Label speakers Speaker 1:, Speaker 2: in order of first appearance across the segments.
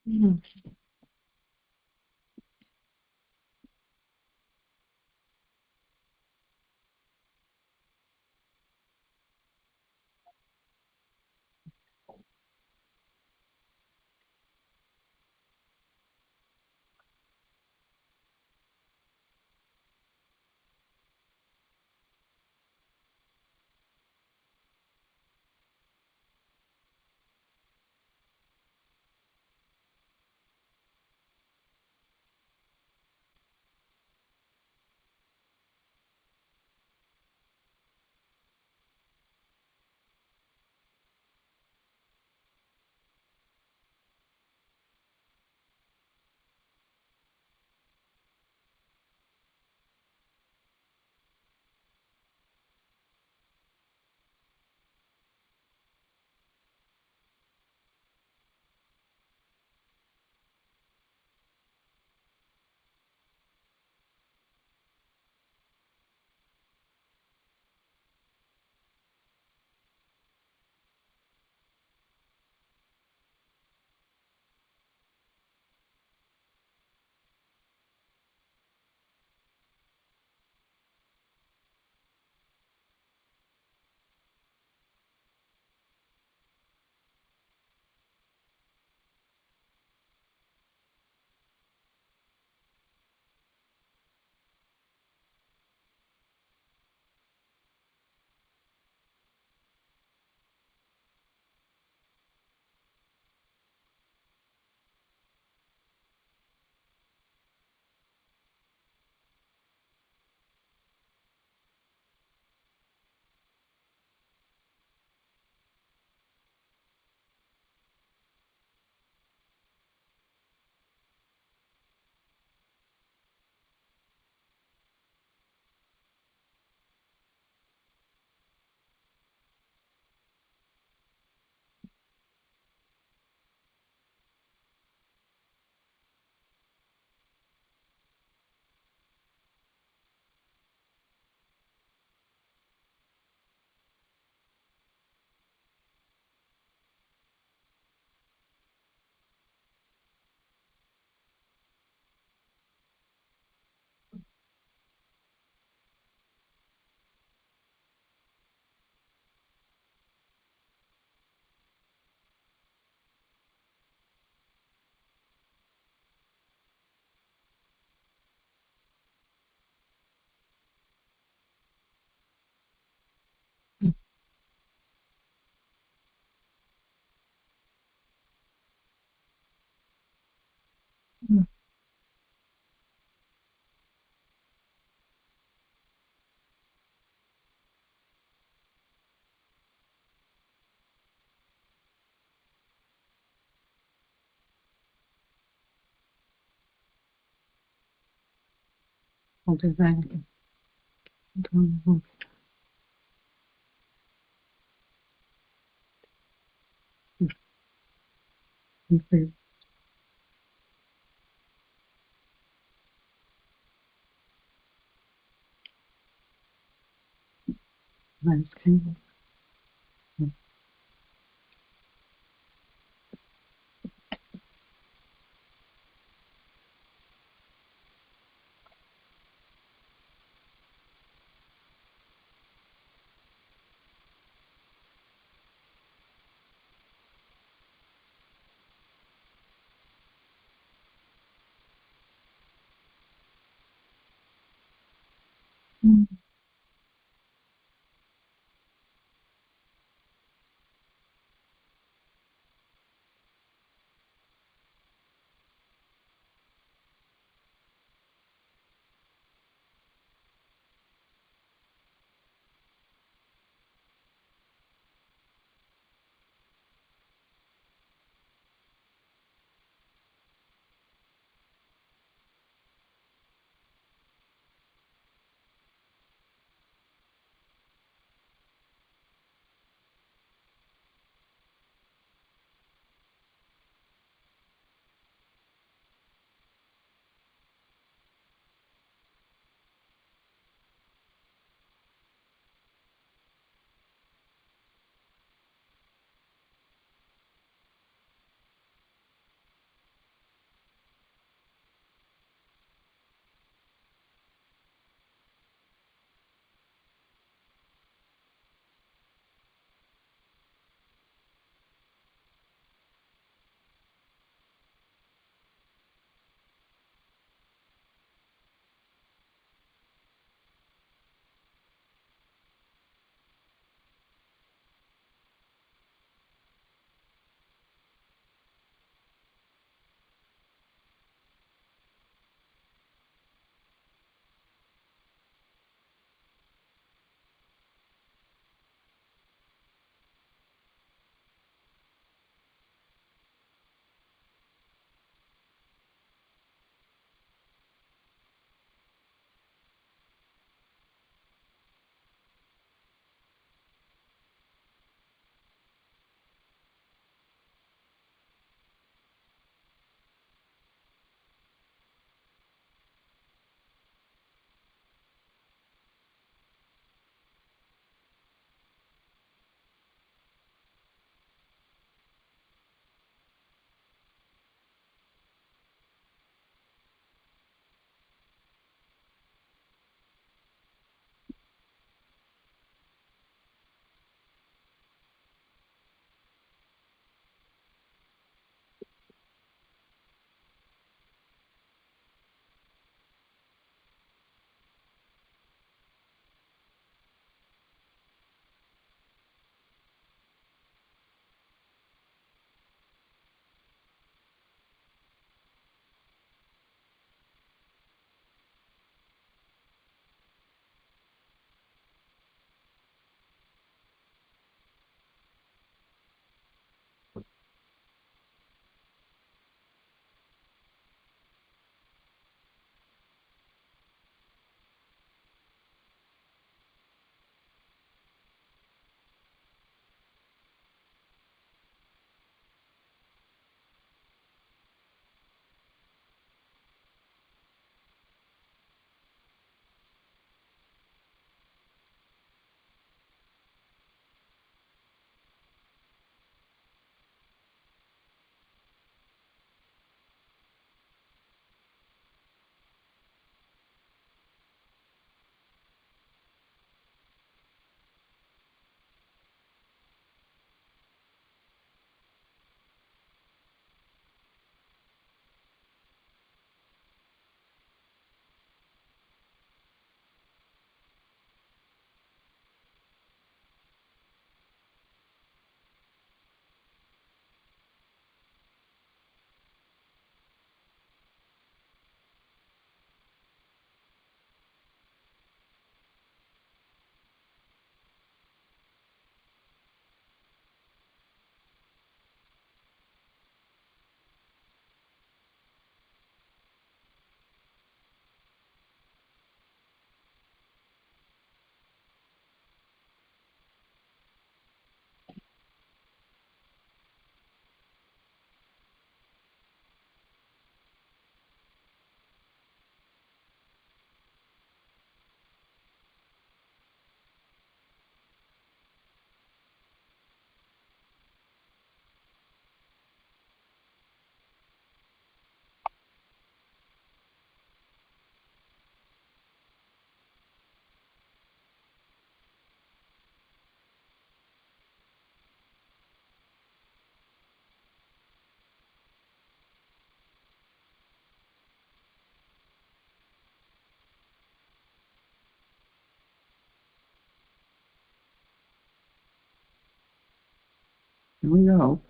Speaker 1: 嗯嗯嗯，我对在嗯嗯对，蛮看嗯嗯 Here we go.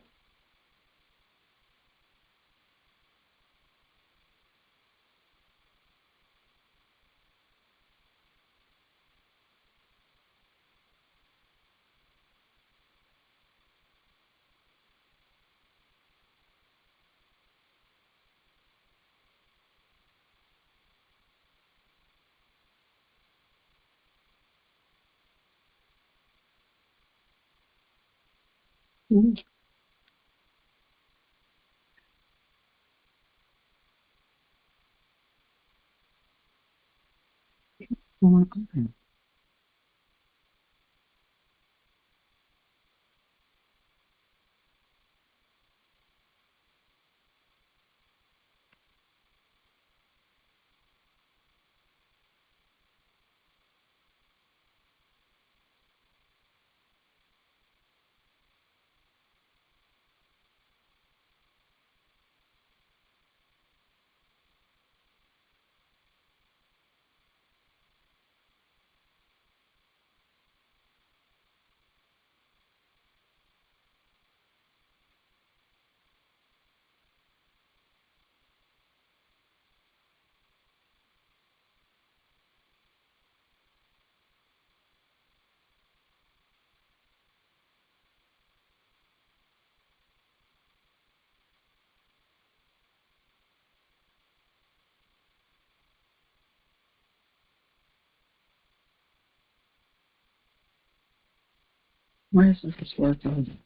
Speaker 1: Mm. Oh my God. Why is this working?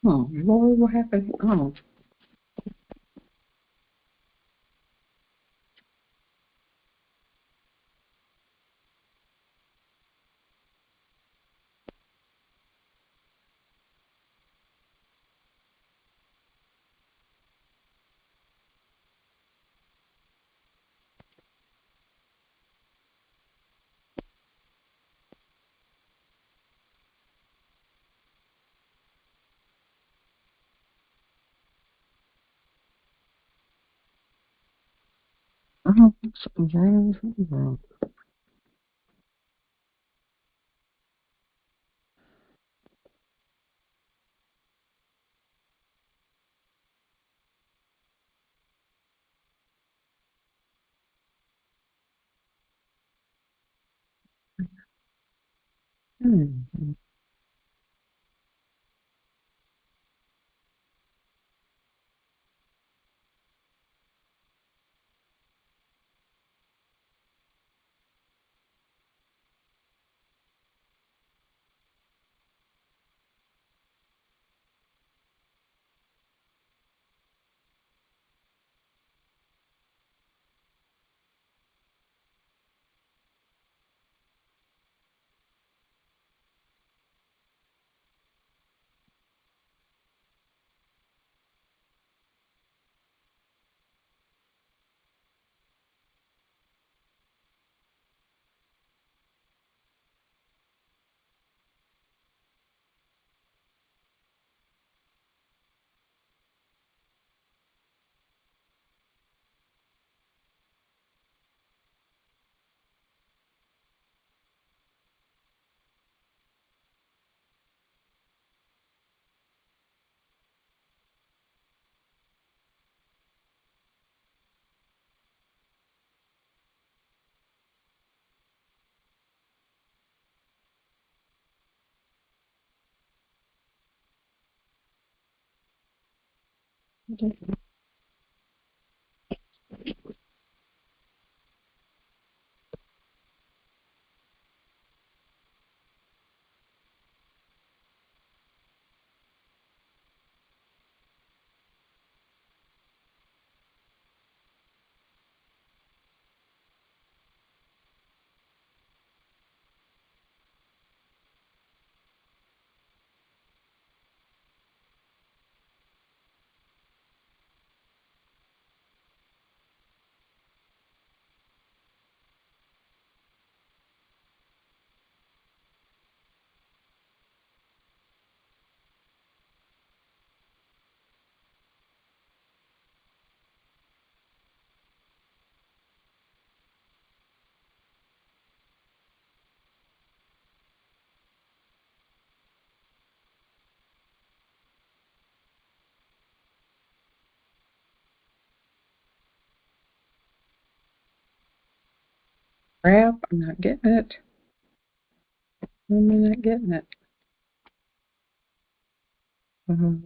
Speaker 1: Oh, Lord, what happened? Oh, something's wrong. Something's wrong. Hmm. Crap, I'm not getting it. I'm not getting it. Um,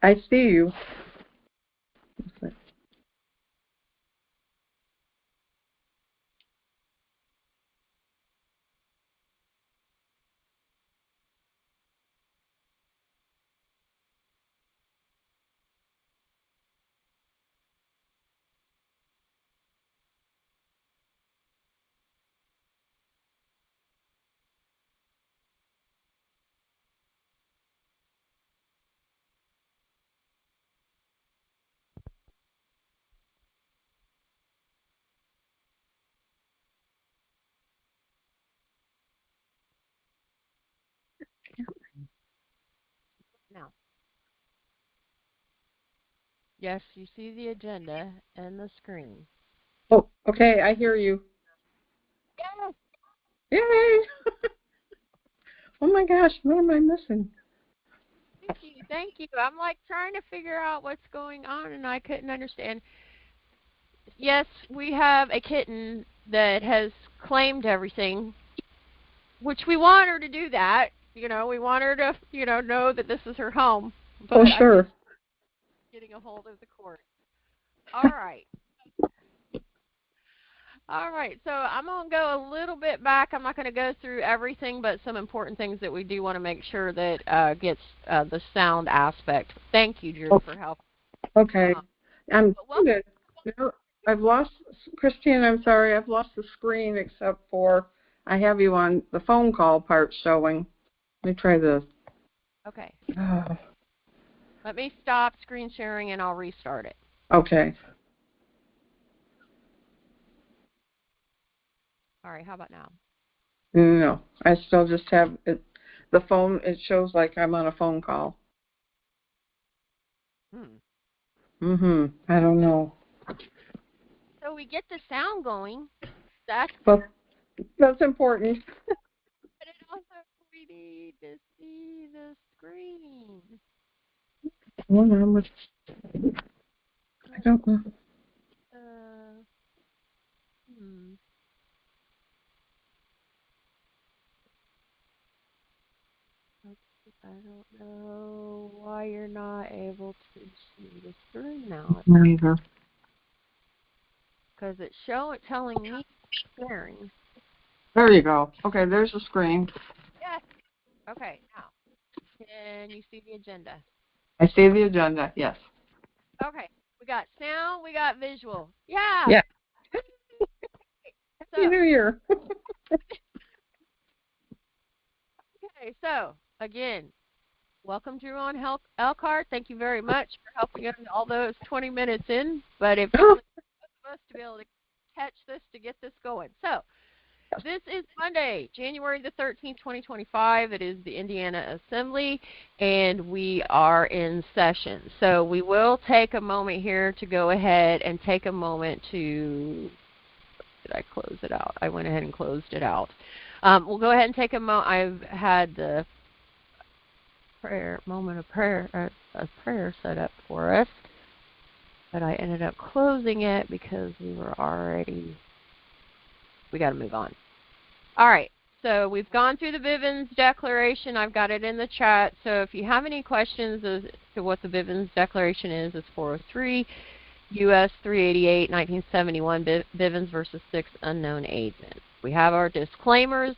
Speaker 1: I see you.
Speaker 2: Now, yes, you see the agenda and the screen.
Speaker 1: Oh, okay, I hear you.
Speaker 2: Yes.
Speaker 1: Yay! Oh my gosh, what am I missing?
Speaker 2: Thank you. Thank you. I'm like trying to figure out what's going on and I couldn't understand. Yes, we have a kitten that has claimed everything, which we want her to do that. We want her to, know that this is her home.
Speaker 1: Oh,
Speaker 2: But I think
Speaker 1: sure.
Speaker 2: getting a hold of the court. All right. All right. So I'm going to go a little bit back. I'm not going to go through everything, but some important things that we do want to make sure that gets the sound aspect. Thank you, Drew,
Speaker 1: Oh,
Speaker 2: for helping.
Speaker 1: okay. I'm
Speaker 2: Welcome.
Speaker 1: good. No, I've lost, Christine, I'm sorry, I've lost the screen except for I have you on the phone call part showing. Let me try this.
Speaker 2: Okay.
Speaker 1: Oh,
Speaker 2: Let me stop screen sharing and I'll restart it.
Speaker 1: okay.
Speaker 2: All right. How about now?
Speaker 1: No, I still just have it. The phone, it shows like I'm on a phone call.
Speaker 2: Hmm.
Speaker 1: I don't know.
Speaker 2: So we get the sound going. That's
Speaker 1: But that's important.
Speaker 2: but it also we need to see the screen.
Speaker 1: Hold on, I don't know.
Speaker 2: Uh, hmm. I don't know why you're not able to see the screen now.
Speaker 1: Neither.
Speaker 2: Because it's telling me sharing.
Speaker 1: There you go. Okay, there's the screen.
Speaker 2: Yes. Okay. Now, can you see the agenda?
Speaker 1: I see the agenda, yes.
Speaker 2: Okay. We got sound. We got visual. Yeah.
Speaker 1: Yeah.
Speaker 2: So,
Speaker 1: Happy New Year.
Speaker 2: okay. So, again, welcome, Drew on Elkhart. Thank you very much for helping us all those 20 minutes in. But it probably took us to be able to catch this to get this going. So, this is Monday, January the 13th, 2025. It is the Indiana Assembly, and we are in session. So we will take a moment here to go ahead and take a moment to, did I close it out? I went ahead and closed it out. We'll go ahead and take a moment. I've had the moment of prayer, a prayer set up for us, but I ended up closing it because we got to move on. All right. So we've gone through the Bivens Declaration. I've got it in the chat. So if you have any questions as to what the Bivens Declaration is, it's 403 U.S. 388, 1971, Bivens versus 6 unknown agents. We have our disclaimers.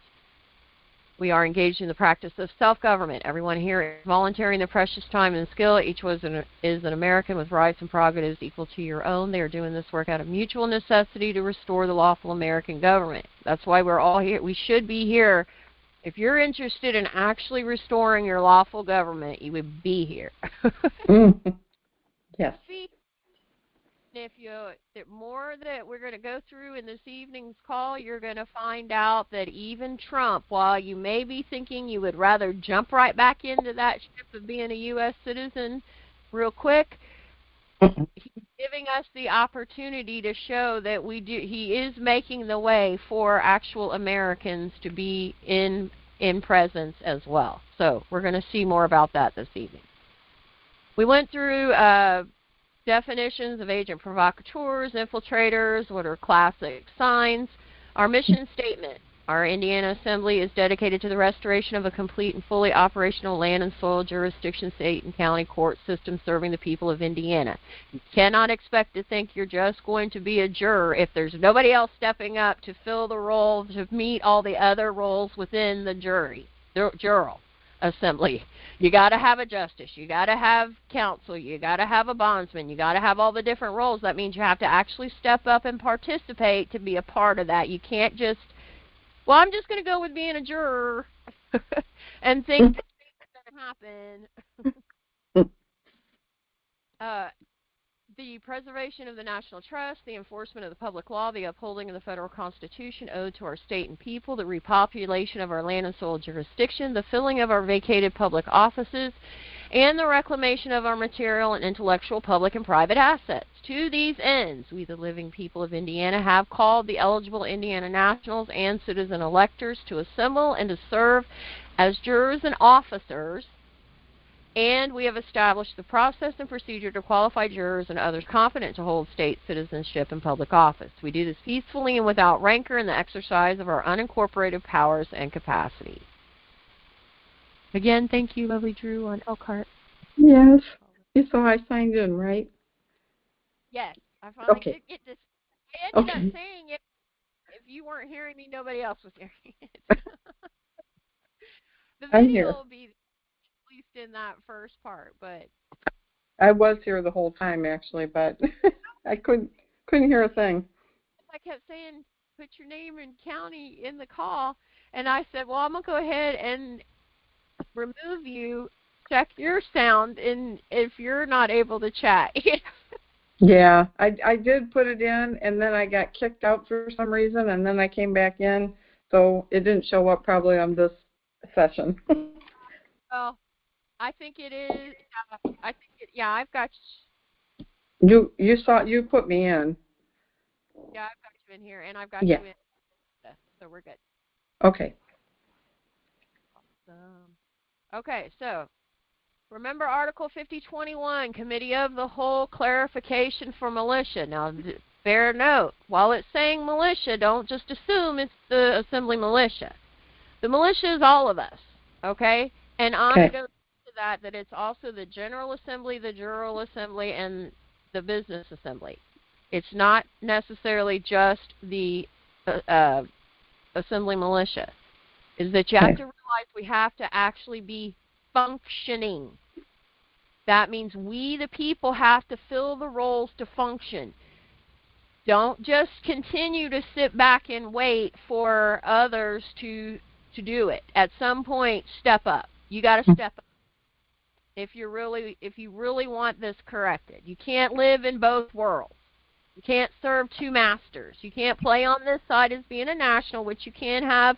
Speaker 2: We are engaged in the practice of self-government. Everyone here is volunteering their precious time and skill. Each is an American with rights and prerogatives equal to your own. They are doing this work out of mutual necessity to restore the lawful American government. That's why we're all here. We should be here. If you're interested in actually restoring your lawful government, you would be here.
Speaker 1: Yes.
Speaker 2: If the more that we're going to go through in this evening's call, you're going to find out that even Trump, while you may be thinking you would rather jump right back into that ship of being a U.S. citizen real quick, he's giving us the opportunity to show that he is making the way for actual Americans to be in presence as well. So we're going to see more about that this evening. We went through definitions of agent provocateurs, infiltrators, what are classic signs. Our mission statement. Our Indiana Assembly is dedicated to the restoration of a complete and fully operational land and soil jurisdiction, state and county court system serving the people of Indiana. You cannot expect to think you're just going to be a juror if there's nobody else stepping up to fill the role, to meet all the other roles within the juror assembly. You got to have a justice. You got to have counsel. You got to have a bondsman. You got to have all the different roles. That means you have to actually step up and participate to be a part of that. You can't just, well, I'm just going to go with being a juror and think that it's going to happen. The preservation of the national trust, the enforcement of the public law, the upholding of the federal constitution owed to our state and people, the repopulation of our land and soil jurisdiction, the filling of our vacated public offices, and the reclamation of our material and intellectual public and private assets. To these ends, we, the living people of Indiana, have called the eligible Indiana nationals and citizen electors to assemble and to serve as jurors and officers, and we have established the process and procedure to qualify jurors and others competent to hold state citizenship and public office. We do this peacefully and without rancor in the exercise of our unincorporated powers and capacities. Again, thank you, lovely Drew on Elkhart.
Speaker 1: Yes. So I signed in, right?
Speaker 2: Yes. I finally did get this. I ended up saying it. If you weren't hearing me, nobody else was hearing it. The video will be at least in that first part, but
Speaker 1: I was here the whole time actually, but I couldn't hear a thing.
Speaker 2: I kept saying, put your name and county in the call, and I said, well, I'm going to go ahead and remove you, check your sound, and if you're not able to chat.
Speaker 1: Yeah, I did put it in, and then I got kicked out for some reason, and then I came back in, so it didn't show up probably on this session.
Speaker 2: Well, I think it is. I've got
Speaker 1: you put me in.
Speaker 2: Yeah, I've got you in here, and I've got you in. So we're good.
Speaker 1: Okay.
Speaker 2: Awesome. Okay, so remember Article 5021, Committee of the Whole clarification for militia. Now, bear note, while it's saying militia, don't just assume it's the Assembly militia. The militia is all of us, okay? And I'm going to that it's also the General Assembly, the Jural Assembly, and the Business Assembly. It's not necessarily just the Assembly militia. Is that you have to realize we have to actually be functioning. That means we, the people, have to fill the roles to function. Don't just continue to sit back and wait for others to do it. At some point, step up. You got to step up. If you really want this corrected. You can't live in both worlds. You can't serve two masters. You can't play on this side as being a national, which you can have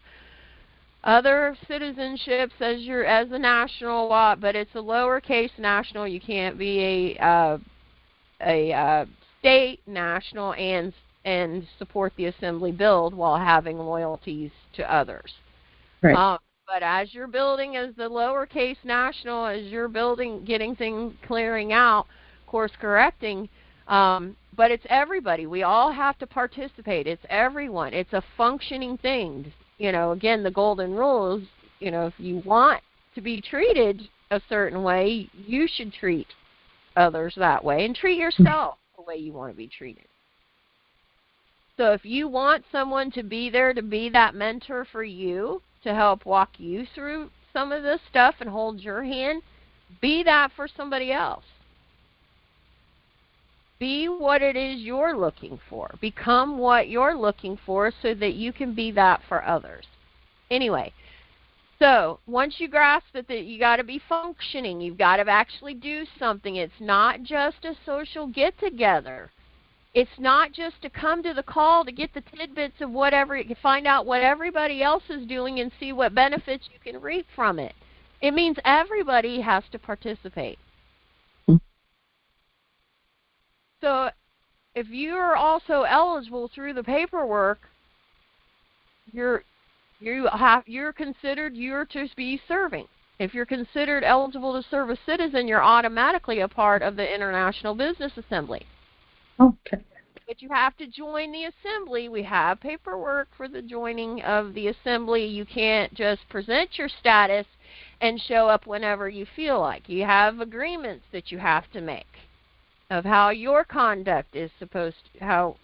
Speaker 2: other citizenships as a national lot, but it's a lowercase national. You can't be a state national and support the Assembly build while having loyalties to others.
Speaker 1: Right.
Speaker 2: But as you're building as the lowercase national, as you're building, getting things clearing out, course correcting, but it's everybody. We all have to participate. It's everyone. It's a functioning thing. Again, the golden rule is, if you want to be treated a certain way, you should treat others that way and treat yourself the way you want to be treated. So if you want someone to be there to be that mentor for you, to help walk you through some of this stuff and hold your hand, be that for somebody else. Be what it is you're looking for. Become what you're looking for so that you can be that for others. Anyway, so once you grasp that you got to be functioning, you've got to actually do something. It's not just a social get-together. It's not just to come to the call to get the tidbits of whatever, you can find out what everybody else is doing and see what benefits you can reap from it. It means everybody has to participate. So if you're also eligible through the paperwork, you're considered to be serving. If you're considered eligible to serve a citizen, you're automatically a part of the International Business Assembly.
Speaker 1: Okay.
Speaker 2: But you have to join the assembly. We have paperwork for the joining of the assembly. You can't just present your status and show up whenever you feel like. You have agreements that you have to make of how your conduct is supposed to,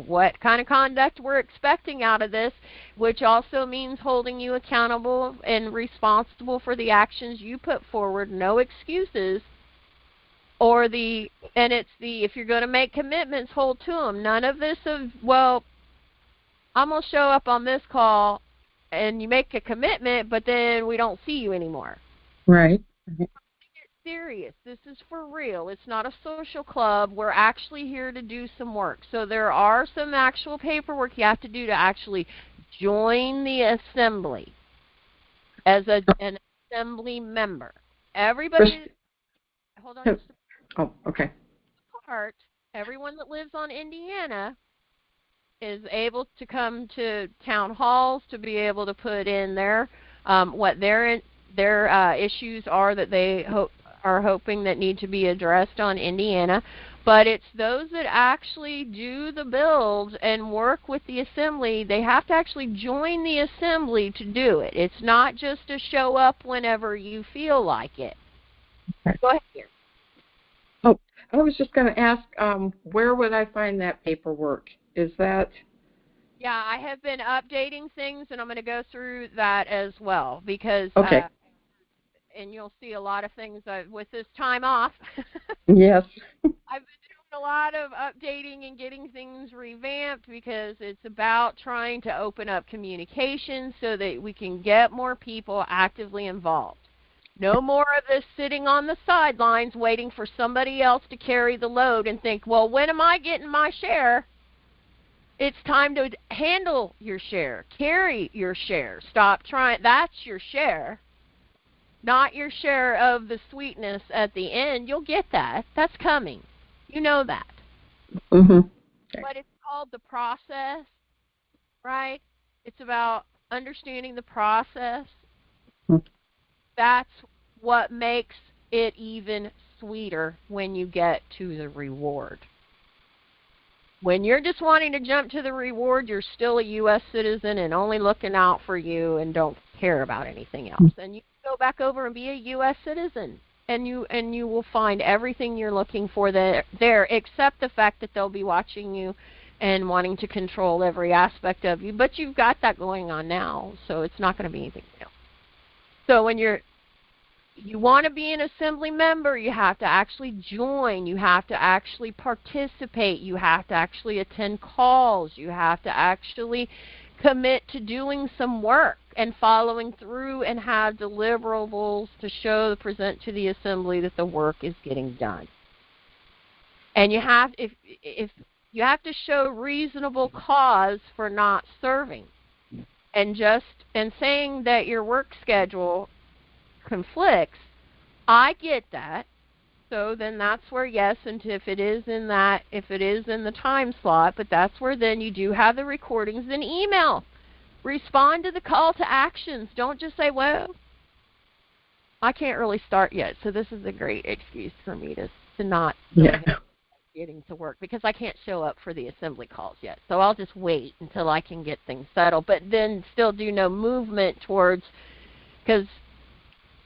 Speaker 2: what kind of conduct we're expecting out of this, which also means holding you accountable and responsible for the actions you put forward, no excuses. If you're going to make commitments, hold to them. None of this of, well, I'm going to show up on this call, and you make a commitment, but then we don't see you anymore.
Speaker 1: Right.
Speaker 2: Get serious. This is for real. It's not a social club. We're actually here to do some work. So there are some actual paperwork you have to do to actually join the assembly as an assembly member. Everybody, hold on just a
Speaker 1: Oh, okay.
Speaker 2: part, everyone that lives on Indiana is able to come to town halls to be able to put in their what their issues are that they are hoping that need to be addressed on Indiana. But it's those that actually do the build and work with the assembly. They have to actually join the assembly to do it. It's not just to show up whenever you feel like it.
Speaker 1: Okay.
Speaker 2: Go ahead here.
Speaker 1: Oh, I was just going to ask, where would I find that paperwork? Is that?
Speaker 2: Yeah, I have been updating things, and I'm going to go through that as well because,
Speaker 1: Okay.
Speaker 2: And you'll see a lot of things with this time off.
Speaker 1: Yes.
Speaker 2: I've been doing a lot of updating and getting things revamped because it's about trying to open up communication so that we can get more people actively involved. No more of this sitting on the sidelines waiting for somebody else to carry the load and think, well, when am I getting my share? It's time to handle your share, carry your share. Stop trying. That's your share, not your share of the sweetness at the end. You'll get that. That's coming. You know that.
Speaker 1: Mm-hmm. Okay.
Speaker 2: But it's called the process, right? It's about understanding the process.
Speaker 1: Mm-hmm.
Speaker 2: That's what makes it even sweeter when you get to the reward. When you're just wanting to jump to the reward, you're still a U.S. citizen and only looking out for you and don't care about anything else. And you can go back over and be a U.S. citizen, and you will find everything you're looking for there, except the fact that they'll be watching you and wanting to control every aspect of you. But you've got that going on now, so it's not going to be anything new. So when you want to be an assembly member, you have to actually join. You have to actually participate. You have to actually attend calls. You have to actually commit to doing some work and following through and have deliverables to present to the assembly that the work is getting done. And you have to show reasonable cause for not serving. And saying that your work schedule conflicts, I get that. So then that's where, yes, and if it is in the time slot, but that's where then you do have the recordings and email. Respond to the call to actions. Don't just say, well, I can't really start yet, so this is a great excuse for me to not getting to work because I can't show up for the assembly calls yet. So I'll just wait until I can get things settled, but then still do no movement towards, because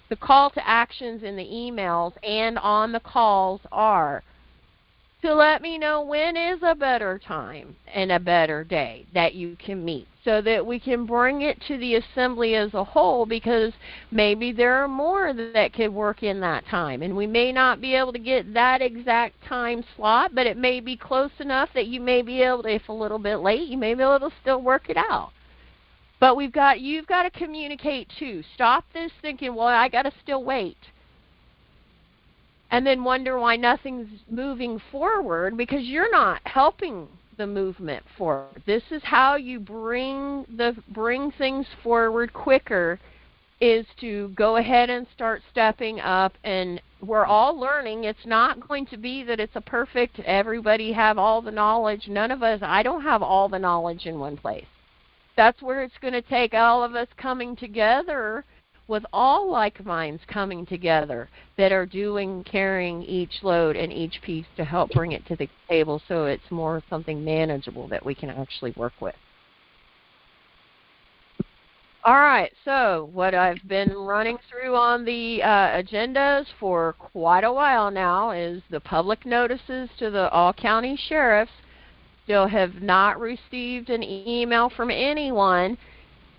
Speaker 2: the call to actions in the emails and on the calls are to let me know when is a better time and a better day that you can meet so that we can bring it to the assembly as a whole, because maybe there are more that could work in that time. And we may not be able to get that exact time slot, but it may be close enough that you may be able to, if a little bit late, you may be able to still work it out. But you've got to communicate too. Stop this thinking, well, I got to still wait. And then wonder why nothing's moving forward, because you're not helping the movement forward. This is how you bring things forward quicker, is to go ahead and start stepping up. And we're all learning. It's not going to be that it's a perfect, everybody have all the knowledge. None of us, I don't have all the knowledge in one place. That's where it's going to take all of us coming together with all like minds coming together that are carrying each load and each piece to help bring it to the table so it's more something manageable that we can actually work with. All right, so what I've been running through on the agendas for quite a while now is the public notices to the all county sheriffs. Still have not received an email from anyone.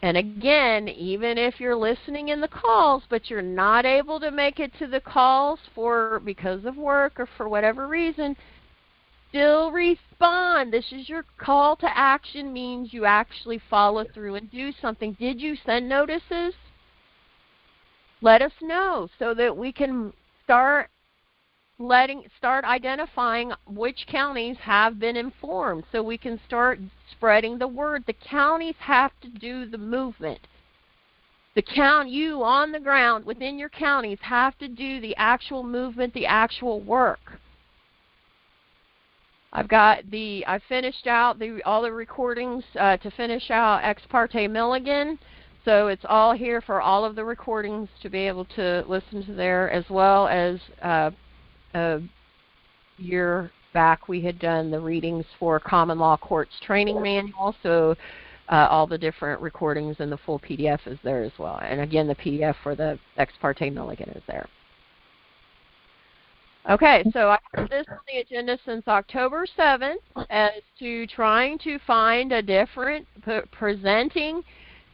Speaker 2: And again, even if you're listening in the calls, but you're not able to make it to the calls because of work or for whatever reason, still respond. This is your call to action, means you actually follow through and do something. Did you send notices? Let us know so that we can start identifying which counties have been informed, so we can start spreading the word. The counties have to do the movement. You on the ground within your counties have to do the actual movement, the actual work. I finished out all the recordings to finish out Ex parte Milligan. So it's all here for all of the recordings to be able to listen to there, as well as a year back we had done the readings for Common Law Courts Training Manual. So all the different recordings and the full PDF is there as well. And again, the PDF for the Ex parte Milligan is there. Okay, so I have this on the agenda since October 7th as to trying to find presenting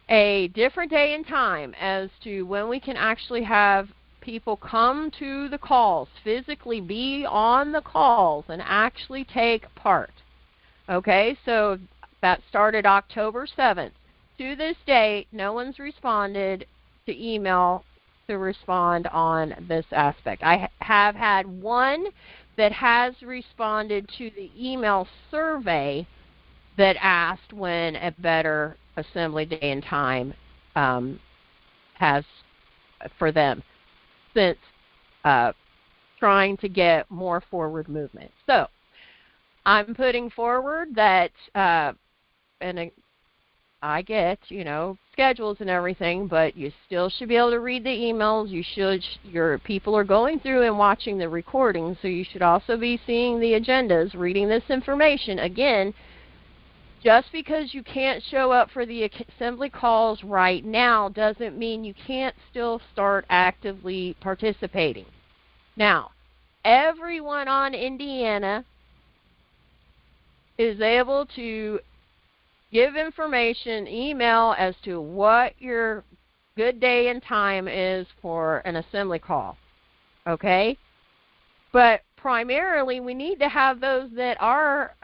Speaker 2: a different day and time as to when we can actually have people come to the calls, physically be on the calls and actually take part. Okay, so that started October 7th. To this date, no one's responded to email to respond on this aspect. I have had one that has responded to the email survey that asked when a better assembly day and time has for them, since trying to get more forward movement. So I'm putting forward that, and I get, schedules and everything, but you still should be able to read the emails. Your people are going through and watching the recordings, so you should also be seeing the agendas, reading this information. Again, just because you can't show up for the assembly calls right now doesn't mean you can't still start actively participating. Now, everyone on Indiana is able to give information, email as to what your good day and time is for an assembly call, okay? But primarily, we need to have those that are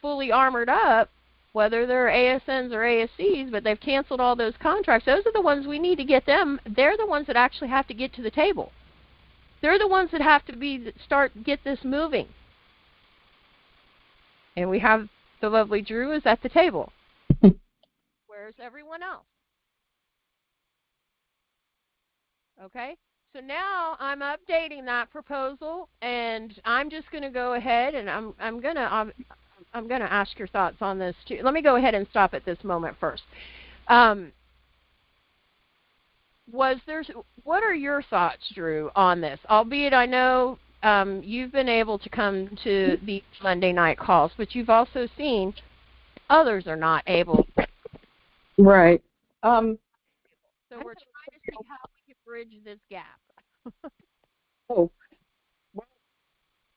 Speaker 2: fully armored up, whether they're ASNs or ASCs, but they've canceled all those contracts. Those are the ones we need to get them. They're the ones that actually have to get to the table. They're the ones that have to get this moving. And we have the lovely Drew is at the table. Where's everyone else? Okay, so now I'm updating that proposal, and I'm just going to go ahead and I'm going to ask your thoughts on this too. Let me go ahead and stop at this moment first. What are your thoughts, Drew, on this? Albeit I know you've been able to come to the Monday night calls, but you've also seen others are not able.
Speaker 1: Right.
Speaker 2: So we're trying to see how we can bridge this gap.
Speaker 1: Well, we're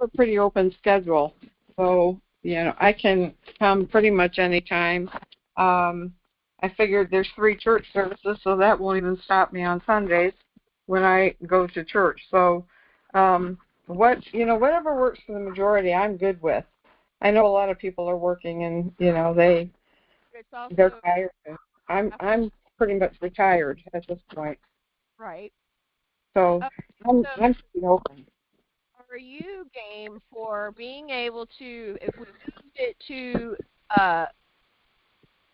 Speaker 1: a pretty open schedule, so I can come pretty much any time. I figured there's 3 church services, so that won't even stop me on Sundays when I go to church. So, whatever works for the majority, I'm good with. I know a lot of people are working, and they're tired. I'm pretty much retired at this point.
Speaker 2: Right.
Speaker 1: So I'm pretty open.
Speaker 2: Are you game for being able to, if we moved it to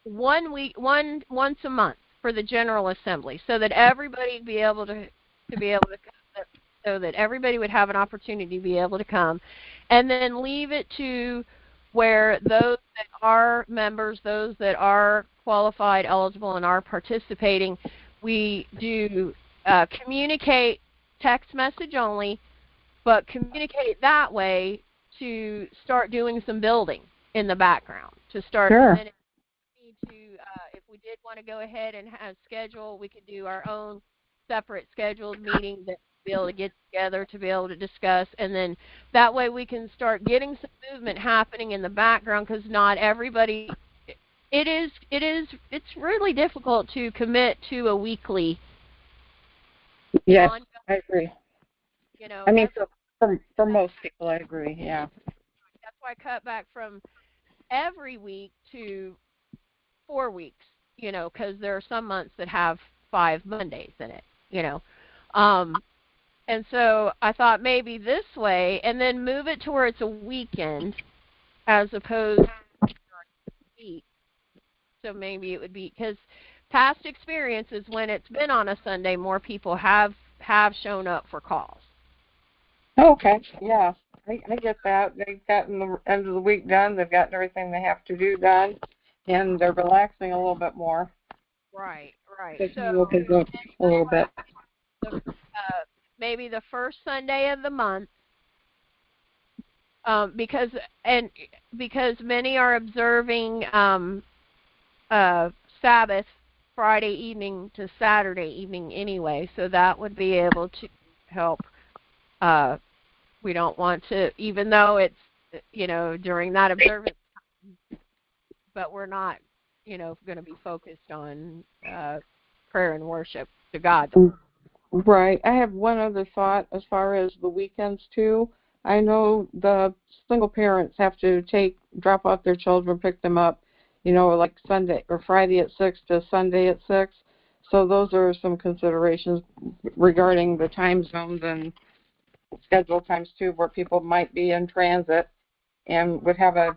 Speaker 2: once a month for the General Assembly, so that everybody so that everybody would have an opportunity to be able to come, and then leave it to where those that are members, those that are qualified, eligible, and are participating, we do communicate text message only, but communicate that way to start doing some building in the background. To start,
Speaker 1: Sure.
Speaker 2: and then if we did want to go ahead and have schedule, we could do our own separate scheduled meeting that we'll be able to get together to be able to discuss, and then that way we can start getting some movement happening in the background, because not everybody. It's really difficult to commit to a weekly.
Speaker 1: Yes, I agree. I mean,
Speaker 2: That's
Speaker 1: for most people, I agree. Yeah.
Speaker 2: that's why I cut back from every week to 4 weeks. Because there are some months that have 5 Mondays in it. And so I thought maybe this way, and then move it to where it's a weekend as opposed to a week. So maybe it would be, because past experiences, when it's been on a Sunday, more people have shown up for calls.
Speaker 1: Okay. Yeah, I get that. They've gotten the end of the week done. They've gotten everything they have to do done, and they're relaxing a little bit more.
Speaker 2: Right.
Speaker 1: Taking a little bit.
Speaker 2: Maybe the first Sunday of the month, because many are observing Sabbath Friday evening to Saturday evening anyway, so that would be able to help. We don't want to, even though it's during that observance time, but we're not going to be focused on prayer and worship to God.
Speaker 1: Right. I have one other thought as far as the weekends too. I know the single parents have to drop off their children, pick them up, like Sunday or Friday at 6 to Sunday at 6. So those are some considerations regarding the time zones and schedule times too, where people might be in transit and would have a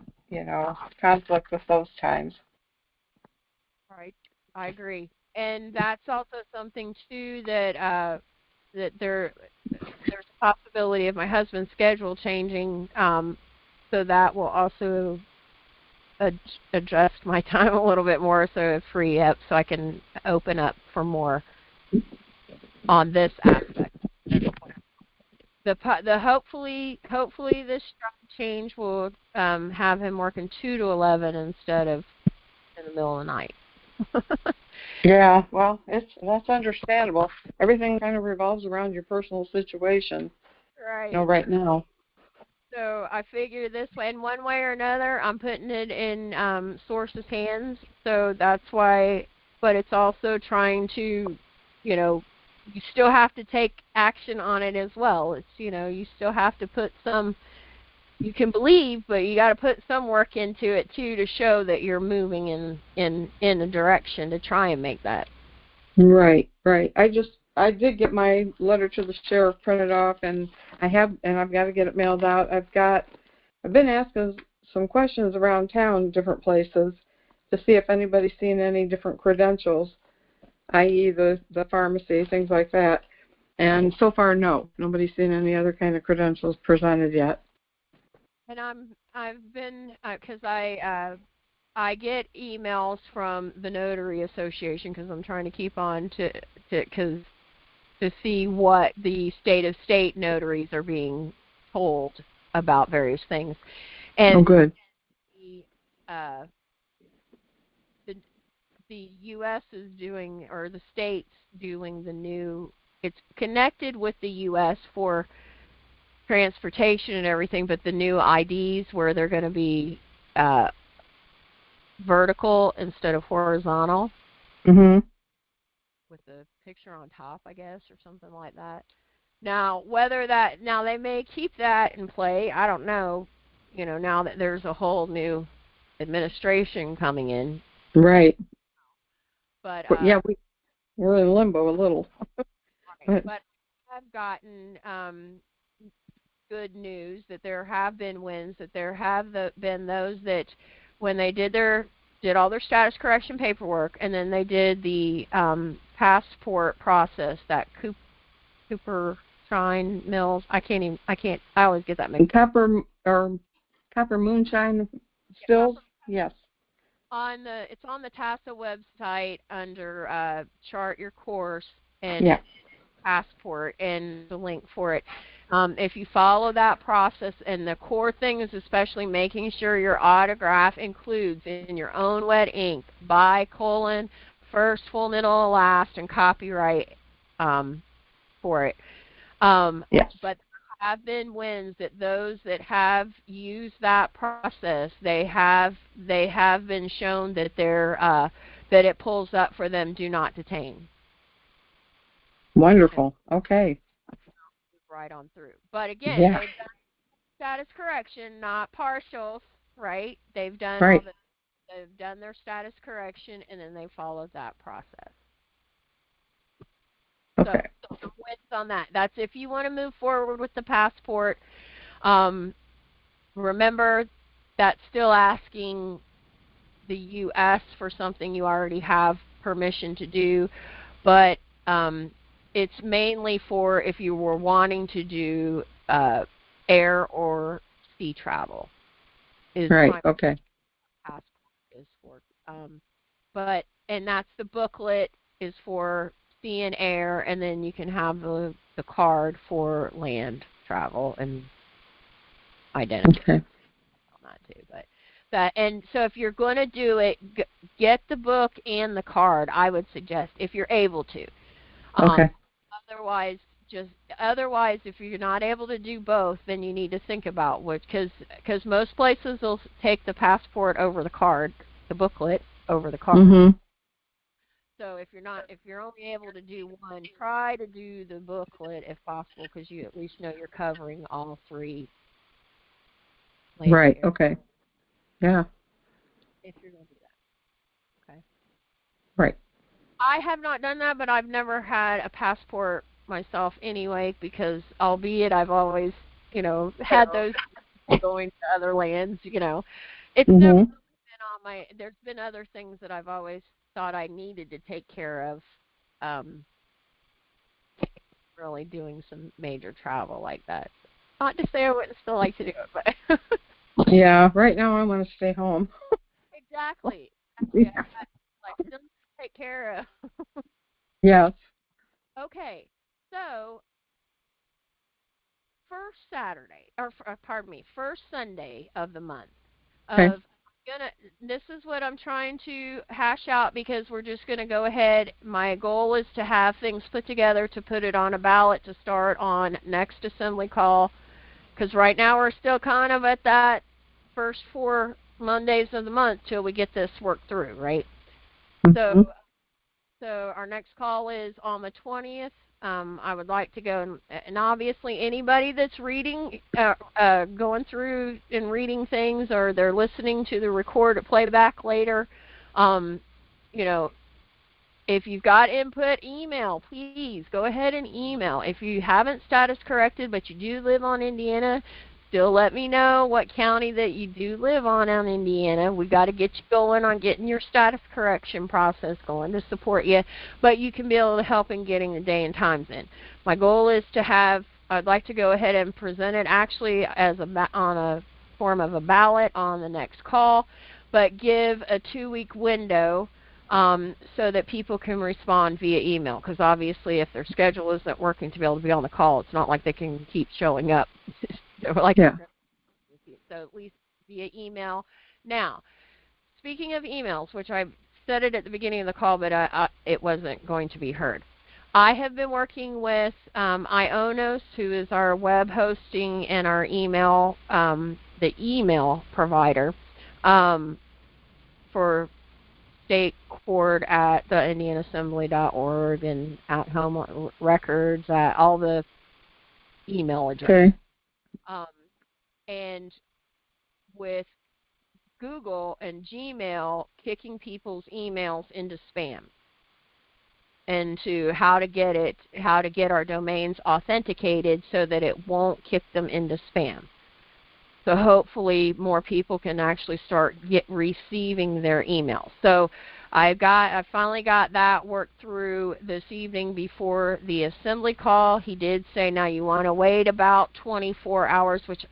Speaker 1: conflict with those times.
Speaker 2: Right. I agree. And that's also something too that there's a possibility of my husband's schedule changing, so that will also adjust my time a little bit more, so it free up so I can open up for more on this aspect. Hopefully this change will have him working 2 to 11 instead of in the middle of the night.
Speaker 1: Yeah, well, that's understandable. Everything kind of revolves around your personal situation.
Speaker 2: Right.
Speaker 1: Right now.
Speaker 2: So I figure this way, in one way or another, I'm putting it in Source's hands. So that's why, but it's also trying to, you still have to take action on it as well. It's, you still have to put some, you can believe, but you got to put some work into it too to show that you're moving in a direction to try and make that.
Speaker 1: Right. I did get my letter to the sheriff printed off, and I've got to get it mailed out. I've been asking some questions around town, different places, to see if anybody's seen any different credentials, i.e. the pharmacy, things like that. And so far, no, nobody's seen any other kind of credentials presented yet.
Speaker 2: And I've been, because I get emails from the Notary Association, because I'm trying to keep on to see what the state notaries are being told about various things. And
Speaker 1: good.
Speaker 2: The U.S. is doing, or the state's doing the new, it's connected with the U.S. for transportation and everything, but the new IDs where they're going to be vertical instead of horizontal.
Speaker 1: Mm-hmm.
Speaker 2: With the picture on top, I guess, or something like that. Now, now they may keep that in play. I don't know. Now that there's a whole new administration coming in.
Speaker 1: Right.
Speaker 2: But
Speaker 1: yeah, we're in limbo a little.
Speaker 2: Right. But I've gotten good news that there have been wins. That there have been those that, when they did all their status correction paperwork, and then they did the passport process, that Cooper Shine Mills. I always get that mixed up.
Speaker 1: Copper Moonshine Stills? Yes.
Speaker 2: It's on the TASA website under chart your course, and
Speaker 1: yeah.
Speaker 2: passport and the link for it. If you follow that process, and the core thing is especially making sure your autograph includes in your own wet ink, by colon, first, full, middle, last, and copyright for it.
Speaker 1: Yes.
Speaker 2: But there have been wins that those that have used that process, they have been shown that that it pulls up for them, do not detain.
Speaker 1: Wonderful. Okay.
Speaker 2: Right on through. But again,
Speaker 1: Yeah.
Speaker 2: they've done status correction, not partials, right? They've done
Speaker 1: Right.
Speaker 2: they've done their status correction, and then they followed that process.
Speaker 1: Okay.
Speaker 2: So wins on that. That's if you want to move forward with the passport. Remember, that's still asking the U.S. for something you already have permission to do, but it's mainly for if you were wanting to do air or sea travel.
Speaker 1: Right. Okay.
Speaker 2: Passport is for. And that's the booklet is for sea and air, and then you can have the card for land travel and identity.
Speaker 1: Okay.
Speaker 2: On that too, but and so if you're going to do it, get the book and the card. I would suggest if you're able to.
Speaker 1: Okay.
Speaker 2: Otherwise, if you're not able to do both, then you need to think about which, because most places will take the passport over the card, the booklet over the card.
Speaker 1: Mhm.
Speaker 2: So if you're only able to do one, try to do the booklet if possible, because you at least know you're covering all three.
Speaker 1: Right. Okay. Yeah.
Speaker 2: If you're going to do that. Okay.
Speaker 1: Right.
Speaker 2: I have not done that, but I've never had a passport myself anyway, because albeit I've always, had those going to other lands, It's never been on my, there's been other things that I've always thought I needed to take care of, really doing some major travel like that. Not to say I wouldn't still like to do it, but.
Speaker 1: Yeah. Right now I want to stay home.
Speaker 2: Exactly.
Speaker 1: Yeah.
Speaker 2: Like, still take care of.
Speaker 1: Yes.
Speaker 2: Okay, so first Sunday of the month
Speaker 1: Okay.
Speaker 2: this is what I'm trying to hash out, because we're just going to go ahead. My goal is to have things put together to put it on a ballot to start on next assembly call, because right now we're still kind of at that first 4 Mondays of the month till we get this worked through, right?
Speaker 1: Mhm.
Speaker 2: So our next call is on the 20th. I would like to go, and obviously anybody that's reading, going through and reading things, or they're listening to the recorded playback later, you know, if you've got input, email, please go ahead and email. If you haven't status corrected but you do live on Indiana, still let me know what county that you do live on Indiana. We got to get you going on getting your status correction process going to support you, but you can be able to help in getting the day and times in. My goal is to have, I'd like to go ahead and present it actually as on a form of a ballot on the next call, but give a 2-week window so that people can respond via email, because obviously if their schedule isn't working to be able to be on the call, it's not like they can keep showing up.
Speaker 1: Yeah.
Speaker 2: So at least via email. Now, speaking of emails, which I said it at the beginning of the call, but it wasn't going to be heard. I have been working with Ionos, who is our web hosting and our email, the email provider, for state court at the indianassembly.org and at home records, at all the email addresses.
Speaker 1: Okay.
Speaker 2: And with Google and Gmail kicking people's emails into spam, and to how to get our domains authenticated so that it won't kick them into spam. So hopefully more people can actually start receiving their emails. So I finally got that worked through this evening before the assembly call. He did say now you want to wait about 24 hours, which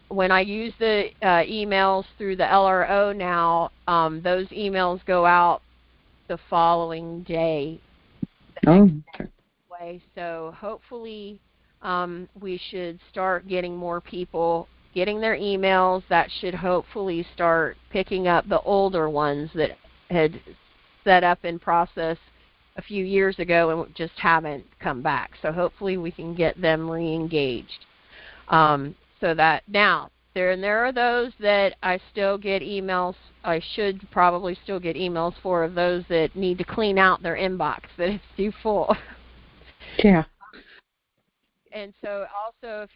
Speaker 2: when I use the emails through the LRO now, those emails go out the following day
Speaker 1: Oh, okay.
Speaker 2: way. So hopefully we should start getting more people getting their emails. That should hopefully start picking up the older ones that had set up in process a few years ago and just haven't come back. So hopefully we can get them re-engaged. So that now there are those that I still get emails. I should probably still get emails for of those that need to clean out their inbox that it's too full.
Speaker 1: Yeah.
Speaker 2: And so also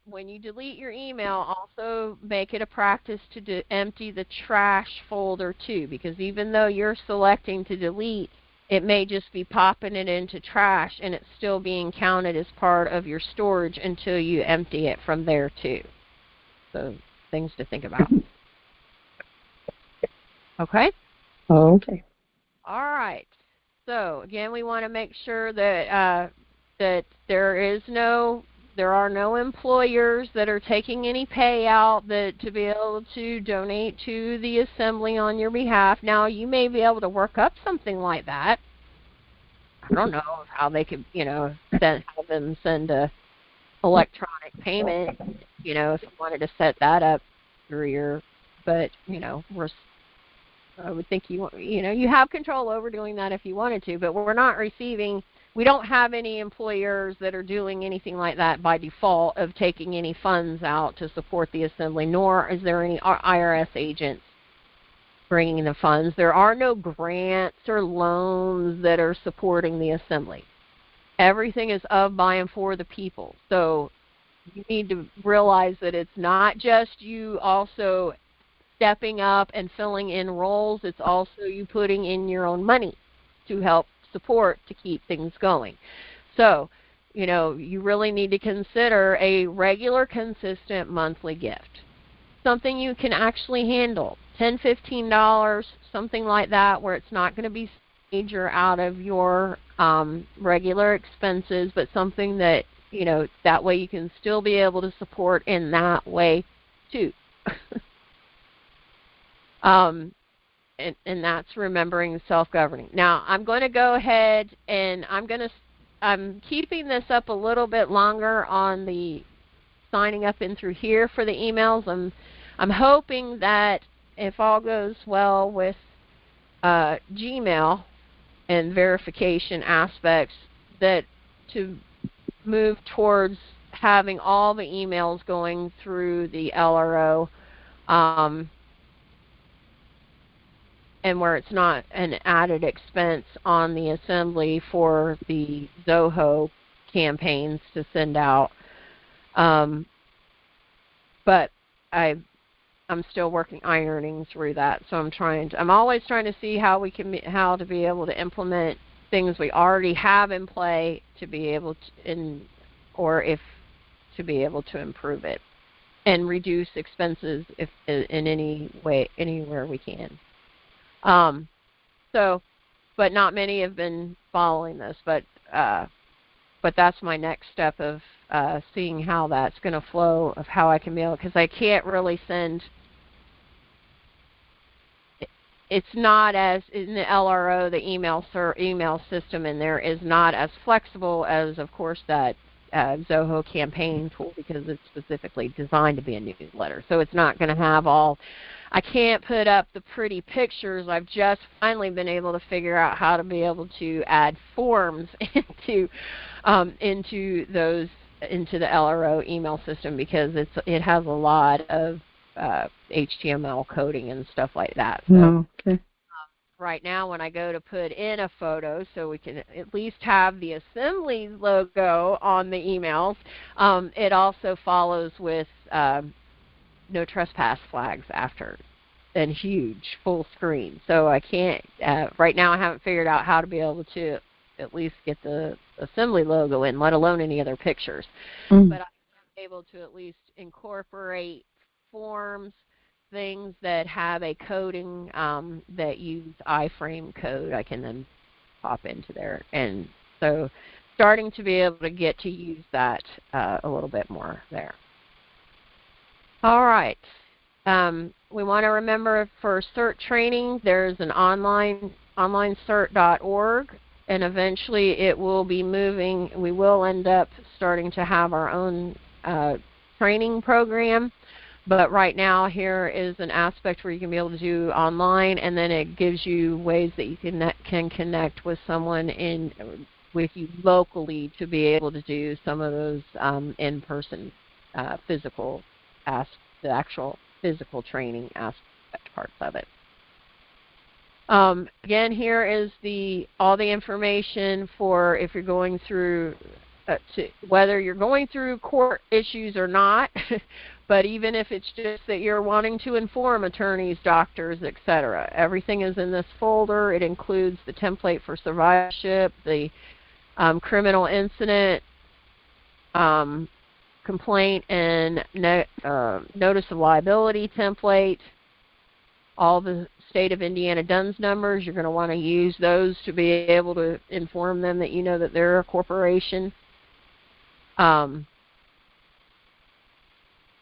Speaker 2: when you delete your email, also make it a practice to empty the trash folder too, because even though you're selecting to delete, it may just be popping it into trash and it's still being counted as part of your storage until you empty it from there too. So things to think about. Okay?
Speaker 1: Okay.
Speaker 2: All right. So again, we want to make sure that that there are no employers that are taking any payout to be able to donate to the assembly on your behalf. Now, you may be able to work up something like that. I don't know how they could, have them send a electronic payment, if you wanted to set that up through but, I would think you have control over doing that if you wanted to, but we don't have any employers that are doing anything like that by default of taking any funds out to support the assembly, nor is there any IRS agents bringing the funds. There are no grants or loans that are supporting the assembly. Everything is of, by, and for the people. So you need to realize that it's not just you also stepping up and filling in roles. It's also you putting in your own money to help support to keep things going. So, you really need to consider a regular, consistent monthly gift. Something you can actually handle. $10, $15, something like that, where it's not going to be major out of your regular expenses, but something that, that way you can still be able to support in that way too. And that's remembering self-governing. Now, I'm going to go ahead and I'm keeping this up a little bit longer on the signing up in through here for the emails. I'm hoping that if all goes well with Gmail and verification aspects, that to move towards having all the emails going through the LRO, and where it's not an added expense on the assembly for the Zoho campaigns to send out. But I'm still ironing through that. So I'm always trying to see how to be able to implement things we already have in play to be able to, to be able to improve it and reduce expenses if in any way, anywhere we can. But not many have been following this, but that's my next step of seeing how that's going to flow, of how I can be able, because I can't really send, it's not as, in the LRO, the email system in there is not as flexible as, of course, that Zoho campaign tool, because it's specifically designed to be a newsletter. So it's not going to have I can't put up the pretty pictures. I've just finally been able to figure out how to be able to add forms into the LRO email system, because it has a lot of HTML coding and stuff like that. So
Speaker 1: okay.
Speaker 2: Right now, when I go to put in a photo, so we can at least have the assembly logo on the emails, it also follows with no trespass flags after, and huge full screen. So I can't, right now I haven't figured out how to be able to at least get the assembly logo in, let alone any other pictures. But I'm able to at least incorporate forms, things that have a coding that use iframe code. I can then pop into there. And so starting to be able to get to use that a little bit more there. All right. We want to remember for CERT training, there's an online cert.org and eventually it will be moving. We will end up starting to have our own training program. But right now, here is an aspect where you can be able to do online, and then it gives you ways that you can connect with someone with you locally to be able to do some of those in-person physical the actual physical training aspect parts of it. Again, here is all the information for if you're going through whether you're going through court issues or not, but even if it's just that you're wanting to inform attorneys, doctors, etc. Everything is in this folder. It includes the template for survivorship, the criminal incident, complaint and notice of liability template, all the state of Indiana DUNS numbers. You're going to want to use those to be able to inform them that you know that they're a corporation.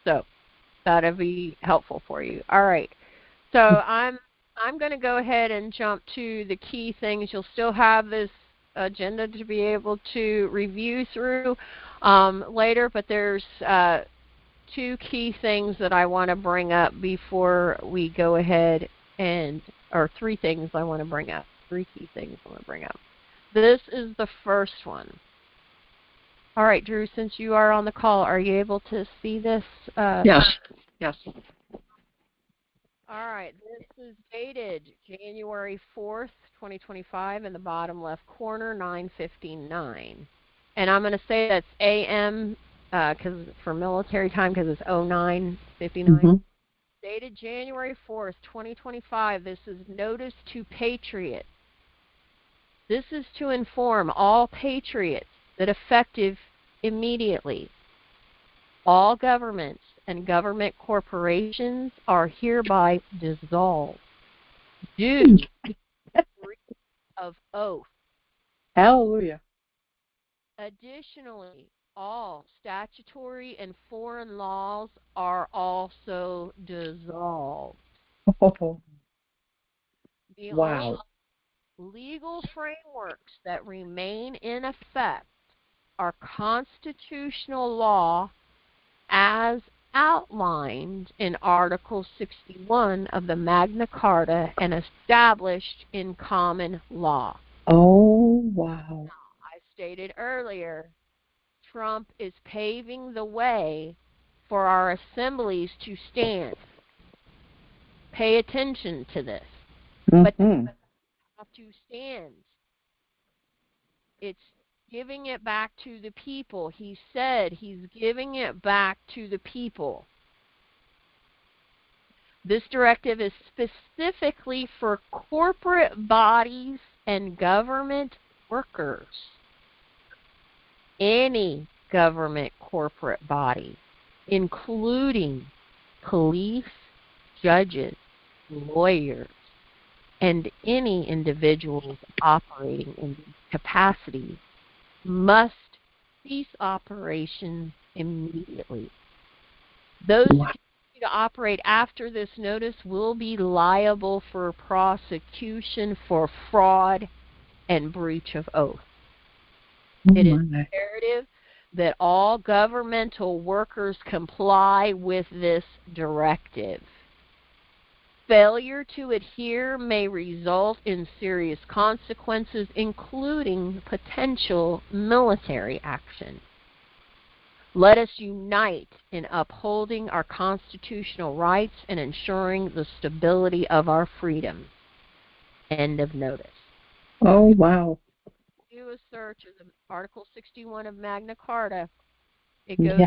Speaker 2: So that'll be helpful for you. All right. So I'm going to go ahead and jump to the key things. You'll still have this agenda to be able to review through later, but there's two key things that I want to bring up before we go ahead or three things I want to bring up. Three key things I want to bring up. This is the first one. All right, Drew, since you are on the call, are you able to see this?
Speaker 1: Yes. Yes.
Speaker 2: All right, this is dated January 4th, 2025, in the bottom left corner, 9:59. And I'm going to say that's AM for military time because it's 09:59.
Speaker 1: Mm-hmm.
Speaker 2: Dated January 4th, 2025. This is notice to patriots. This is to inform all patriots that effective immediately, all governments and government corporations are hereby dissolved due to breach of oath.
Speaker 1: Hallelujah.
Speaker 2: Additionally, all statutory and foreign laws are also dissolved.
Speaker 1: Oh,
Speaker 2: The
Speaker 1: wow.
Speaker 2: only legal frameworks that remain in effect are constitutional law as outlined in Article 61 of the Magna Carta and established in common law.
Speaker 1: Oh, wow.
Speaker 2: I stated earlier, Trump is paving the way for our assemblies to stand. Pay attention to this. But they have to stand. It's giving it back to the people. He said he's giving it back to the people. This directive is specifically for corporate bodies and government workers. Any government corporate body, including police, judges, lawyers, and any individuals operating in these capacities, must cease operations immediately. Those who continue to operate after this notice will be liable for prosecution for fraud and breach of oath. It is imperative that all governmental workers comply with this directive. Failure to adhere may result in serious consequences, including potential military action. Let us unite in upholding our constitutional rights and ensuring the stability of our freedom. End of notice.
Speaker 1: Oh, wow.
Speaker 2: Do a search of Article 61 of Magna Carta. It goes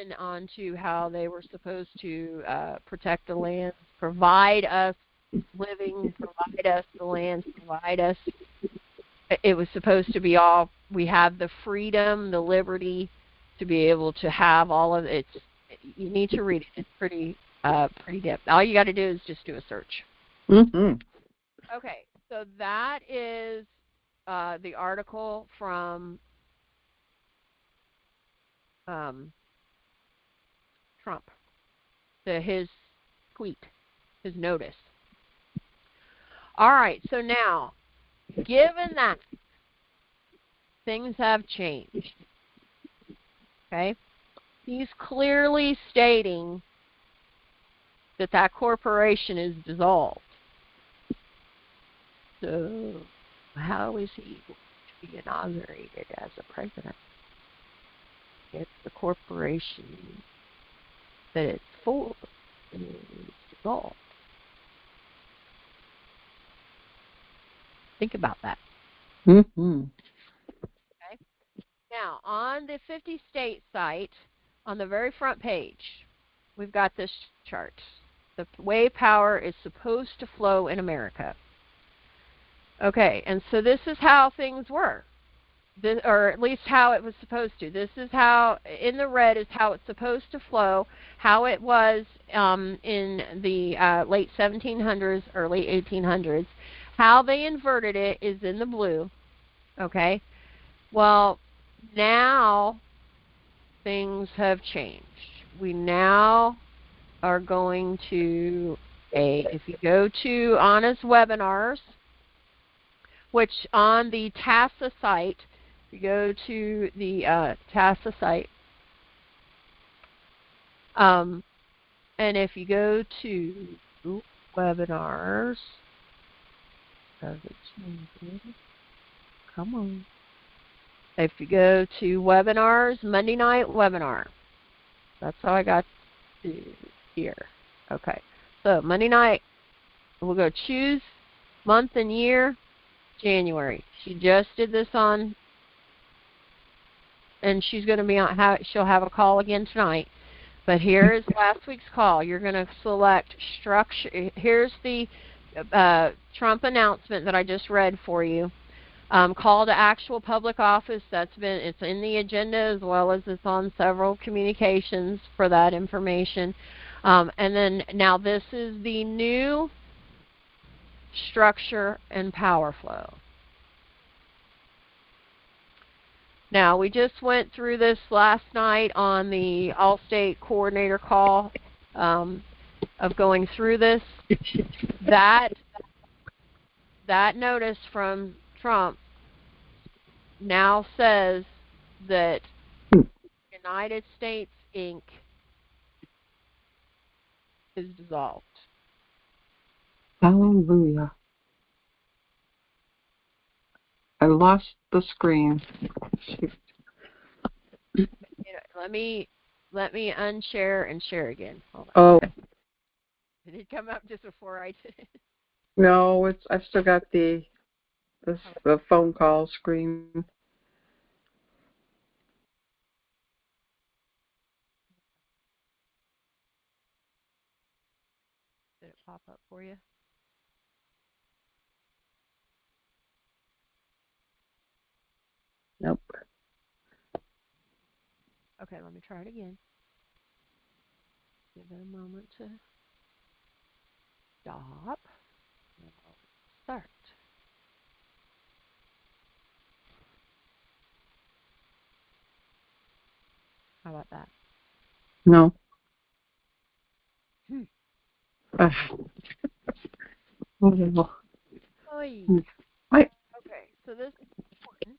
Speaker 2: in onto how they were supposed to protect the land, provide us living, provide us the land, provide us. It was supposed to be all, we have the freedom, the liberty to be able to have all of it. You need to read it. It's pretty depth. All you got to do is just do a search. Okay, so that is the article from Trump, his tweet, his notice. All right, so now, given that things have changed. Okay? He's clearly stating that that corporation is dissolved. So how is he going to be inaugurated as a president? It's the corporation that it's for is dissolved. Think about that.
Speaker 1: Mm-hmm.
Speaker 2: Okay. Now, on the 50 state site, on the very front page, we've got this chart. The way power is supposed to flow in America. Okay, and so this is how things were. This, or at least how it was supposed to. This is how, in the red, is how it's supposed to flow, how it was in the late 1700s, early 1800s. How they inverted it is in the blue. Okay? Well, now things have changed. We now are going to if you go to Anna's webinars, which on the TASA site, you go to the TASA site, and if you go to webinars, does it change? Come on. If you go to webinars, Monday night webinar, that's how I got to here. Okay, so Monday night, we'll go choose month and year, January. She just did this on, and she's going to be on, she'll have a call again tonight. But here is last week's call. You're going to select structure. Here's the Trump announcement that I just read for you. Call to actual public office. It's in the agenda as well as it's on several communications for that information. And then now this is the new structure and power flow. Now, we just went through this last night on the All-State Coordinator call of going through this. That notice from Trump now says that United States, Inc. is dissolved.
Speaker 1: Hallelujah. I lost the screen.
Speaker 2: Let me unshare and share again. Hold on.
Speaker 1: Oh.
Speaker 2: Did it come up just before I did it?
Speaker 1: No, I've still got the phone call screen.
Speaker 2: Did it pop up for you?
Speaker 1: Nope.
Speaker 2: Okay, let me try it again. Give it a moment to stop. And I'll start. How about that?
Speaker 1: No. Oh.
Speaker 2: Oy. Okay, so this is important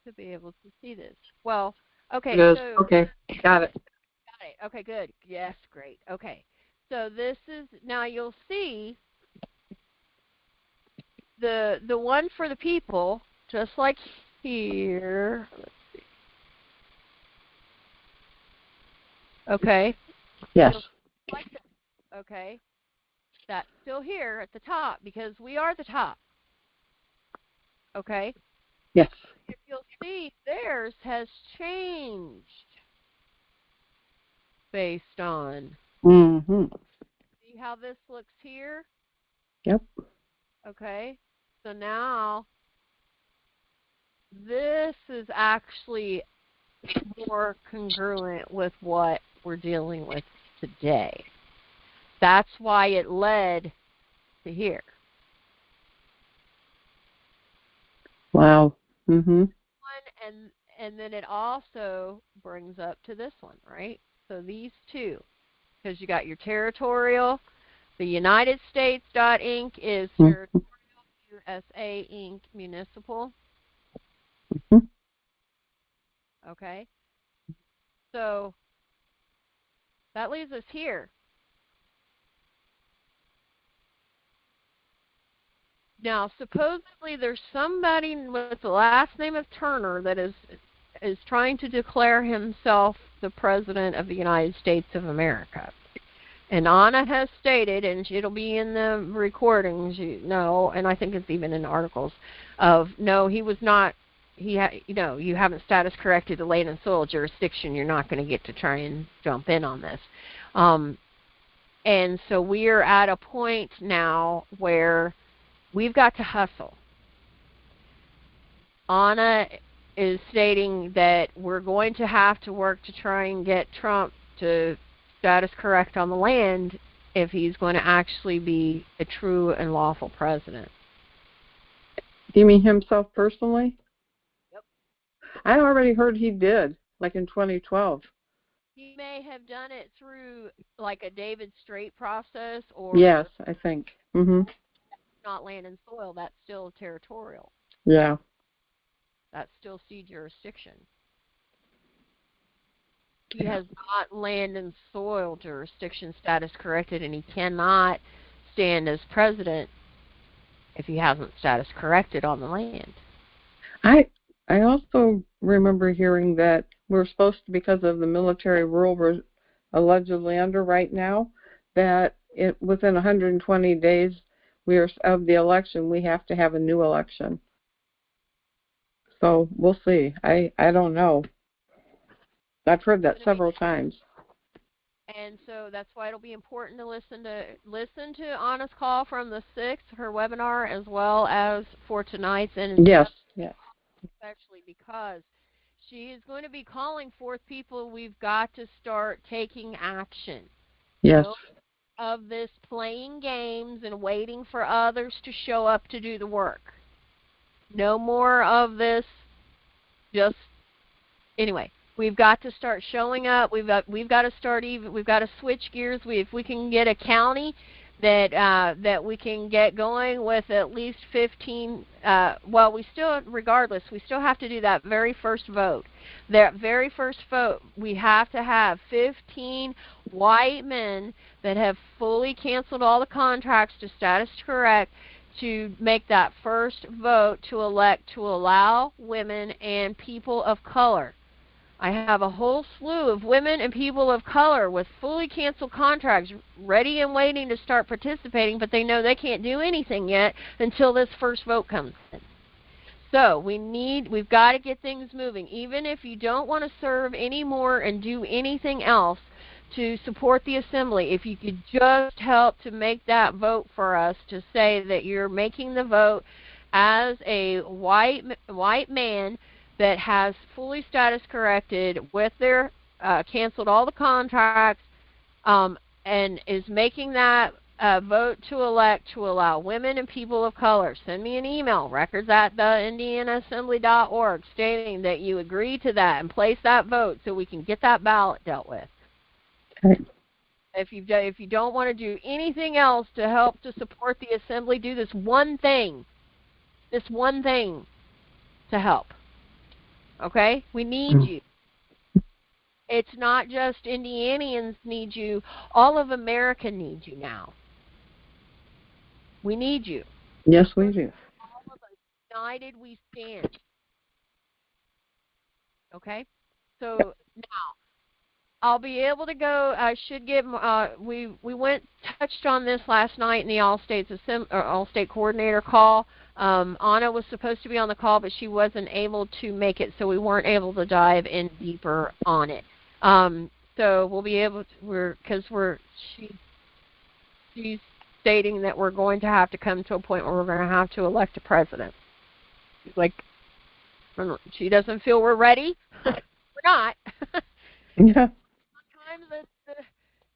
Speaker 2: to be able to see this. Well, okay, so
Speaker 1: okay, got it.
Speaker 2: Got it. Okay, good. Yes, great. Okay, so this is now you'll see the one for the people, just like here. Let's see. Okay.
Speaker 1: Yes.
Speaker 2: Like this. Okay. That's still here at the top because we are the top. Okay.
Speaker 1: Yes.
Speaker 2: If you'll see, theirs has changed based on.
Speaker 1: Mm-hmm.
Speaker 2: See how this looks here?
Speaker 1: Yep.
Speaker 2: Okay. So now this is actually more congruent with what we're dealing with today. That's why it led to here.
Speaker 1: Wow. Mm-hmm.
Speaker 2: And then it also brings up to this one, right? So these two, because you got your territorial, the United States .inc is territorial, USA Inc. municipal.
Speaker 1: Mhm.
Speaker 2: Okay? So that leaves us here. Now, supposedly there's somebody with the last name of Turner that is trying to declare himself the President of the United States of America. And Anna has stated, and it'll be in the recordings, and I think it's even in articles, of no, he was not. You haven't status corrected the land and soil jurisdiction. You're not going to get to try and jump in on this. And so we are at a point now where we've got to hustle. Anna is stating that we're going to have to work to try and get Trump to status correct on the land if he's going to actually be a true and lawful president.
Speaker 1: Do you mean himself personally?
Speaker 2: Yep.
Speaker 1: I already heard he did, like in 2012.
Speaker 2: He may have done it through like a David Strait process, or
Speaker 1: Yes, I think. Mhm.
Speaker 2: not land and soil. That's still territorial.
Speaker 1: Yeah.
Speaker 2: That's still sea jurisdiction. He has not land and soil jurisdiction status corrected, and he cannot stand as president if he hasn't status corrected on the land.
Speaker 1: I also remember hearing that we're supposed to, because of the military rule we're allegedly under right now, that within 120 days of the election, we have to have a new election. So we'll see. I don't know. I've heard that several times.
Speaker 2: And so that's why it'll be important to listen to Anna's call from the 6th, her webinar, as well as for tonight's. And
Speaker 1: yes,
Speaker 2: especially because she is going to be calling forth people. We've got to start taking action.
Speaker 1: Yes.
Speaker 2: No of this playing games and waiting for others to show up to do the work. No more of this just anyway. We've got to start showing up. We've got to start we've got to switch gears. If we can get a county that we can get going with at least 15. Well, we still have to do that very first vote. That very first vote, we have to have 15 white men that have fully canceled all the contracts to status correct to make that first vote to elect to allow women and people of color. I have a whole slew of women and people of color with fully canceled contracts ready and waiting to start participating, but they know they can't do anything yet until this first vote comes in. So we've got to get things moving. Even if you don't want to serve anymore and do anything else to support the assembly, if you could just help to make that vote for us, to say that you're making the vote as a white man that has fully status corrected with their canceled all the contracts, and is making that vote to elect to allow women and people of color. Send me an email, records@theindianaassembly.org, stating that you agree to that and place that vote so we can get that ballot dealt with.
Speaker 1: Okay.
Speaker 2: If you don't want to do anything else to help to support the assembly, do this one thing. This one thing to help. Okay? We need you. It's not just Indianians need you. All of America needs you now. We need you.
Speaker 1: Yes, we do.
Speaker 2: All of us united we stand. Okay? So now I'll be able to go. I should get. We touched on this last night in the All State Coordinator call. Anna was supposed to be on the call, but she wasn't able to make it, so we weren't able to dive in deeper on it. So we'll be able to. She's stating that we're going to have to come to a point where we're going to have to elect a president. She's like, she doesn't feel we're ready. We're not.
Speaker 1: Yeah.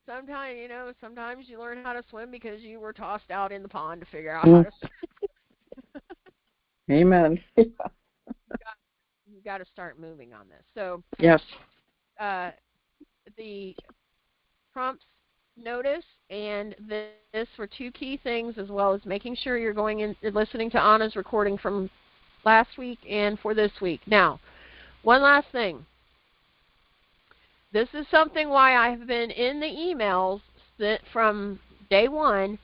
Speaker 2: Sometimes you learn how to swim because you were tossed out in the pond to figure out how to swim.
Speaker 1: Amen.
Speaker 2: You've got to start moving on this. So
Speaker 1: yes.
Speaker 2: The Trump's notice and this were two key things, as well as making sure you're going in listening to Anna's recording from last week and for this week. Now, one last thing. This is something why I've been in the emails from day one.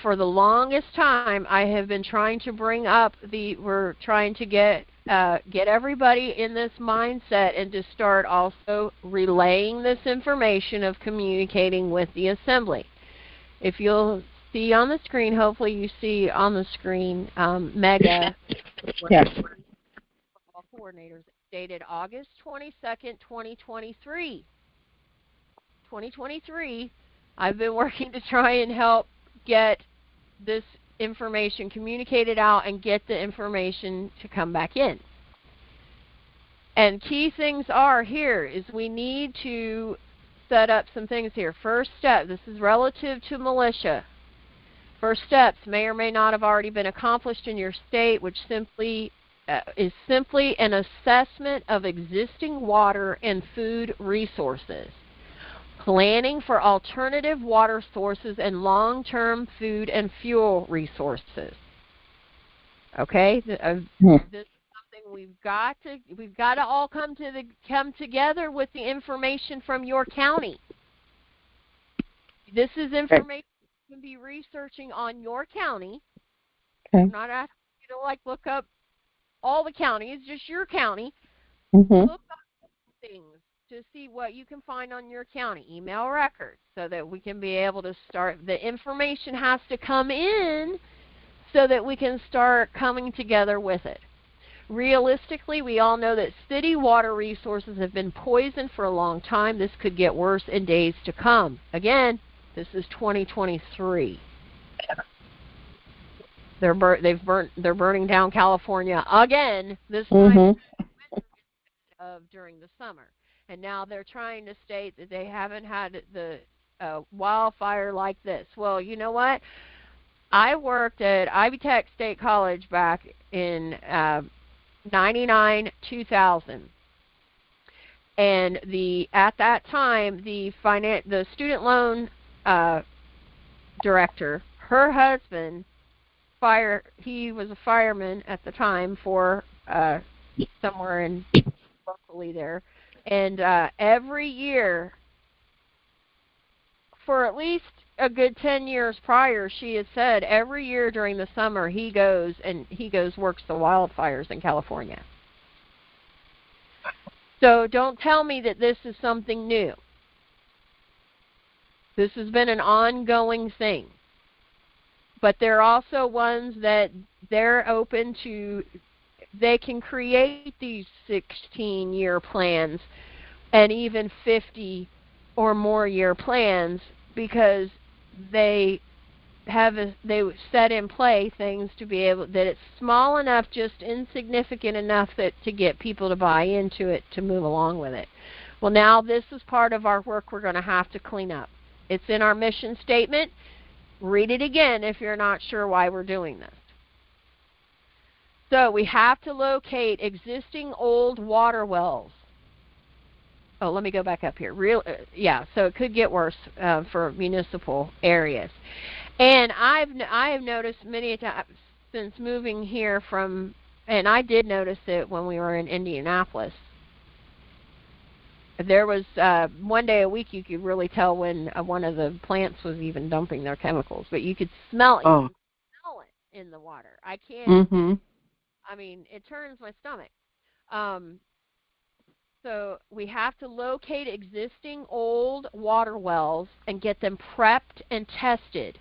Speaker 2: For the longest time, I have been trying to bring up we're trying to get everybody in this mindset and to start also relaying this information of communicating with the assembly. If you'll see on the screen, hopefully you see on the screen, Mega,
Speaker 1: Yes.
Speaker 2: football coordinators, dated August 22nd, 2023. 2023, I've been working to try and help get this information communicated out and get the information to come back in. And key things are here is we need to set up some things here. First step, this is relative to militia. First steps may or may not have already been accomplished in your state, which is simply an assessment of existing water and food resources. Planning for alternative water sources and long-term food and fuel resources. Okay, this is something we've got to all come together with the information from your county. This is information you can be researching on your county.
Speaker 1: Okay.
Speaker 2: I'm not asking you to look up all the counties, just your county.
Speaker 1: Mm-hmm.
Speaker 2: Look up things to see what you can find on your county, email records, so that we can be able to start. The information has to come in so that we can start coming together with it. Realistically, we all know that city water resources have been poisoned for a long time. This could get worse in days to come. Again, this is 2023. They're burning down California again this time during the summer. And now they're trying to state that they haven't had the wildfire like this. Well, you know what? I worked at Ivy Tech State College back in 99, 2000. And at that time, the student loan director, her husband, he was a fireman at the time for somewhere in locally there. And every year, for at least a good 10 years prior, she had said every year during the summer he goes works the wildfires in California. So don't tell me that this is something new. This has been an ongoing thing. But there are also ones that they're open to. They can create these 16-year plans and even 50 or more year plans because they set in play things to be able that it's small enough, just insignificant enough to get people to buy into it, to move along with it. Well, now this is part of our work we're going to have to clean up. It's in our mission statement. Read it again if you're not sure why we're doing this. So we have to locate existing old water wells. Oh, let me go back up here. So it could get worse for municipal areas. And I have noticed many times since moving here and I did notice it when we were in Indianapolis. There was one day a week you could really tell when one of the plants was even dumping their chemicals, but you could smell it in the water. I can't.
Speaker 1: Mm-hmm.
Speaker 2: I mean, it turns my stomach. So we have to locate existing old water wells and get them prepped and tested.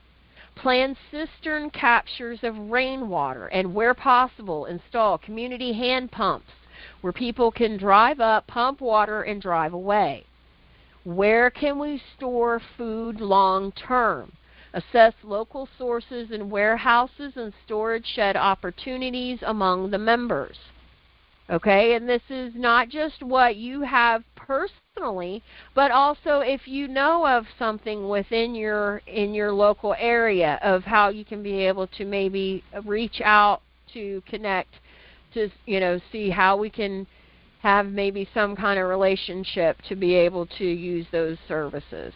Speaker 2: Plan cistern captures of rainwater and, where possible, install community hand pumps where people can drive up, pump water, and drive away. Where can we store food long term? Assess local sources and warehouses and storage shed opportunities among the members. Okay, and this is not just what you have personally, but also if you know of something within your local area of how you can be able to maybe reach out to connect to, see how we can have maybe some kind of relationship to be able to use those services.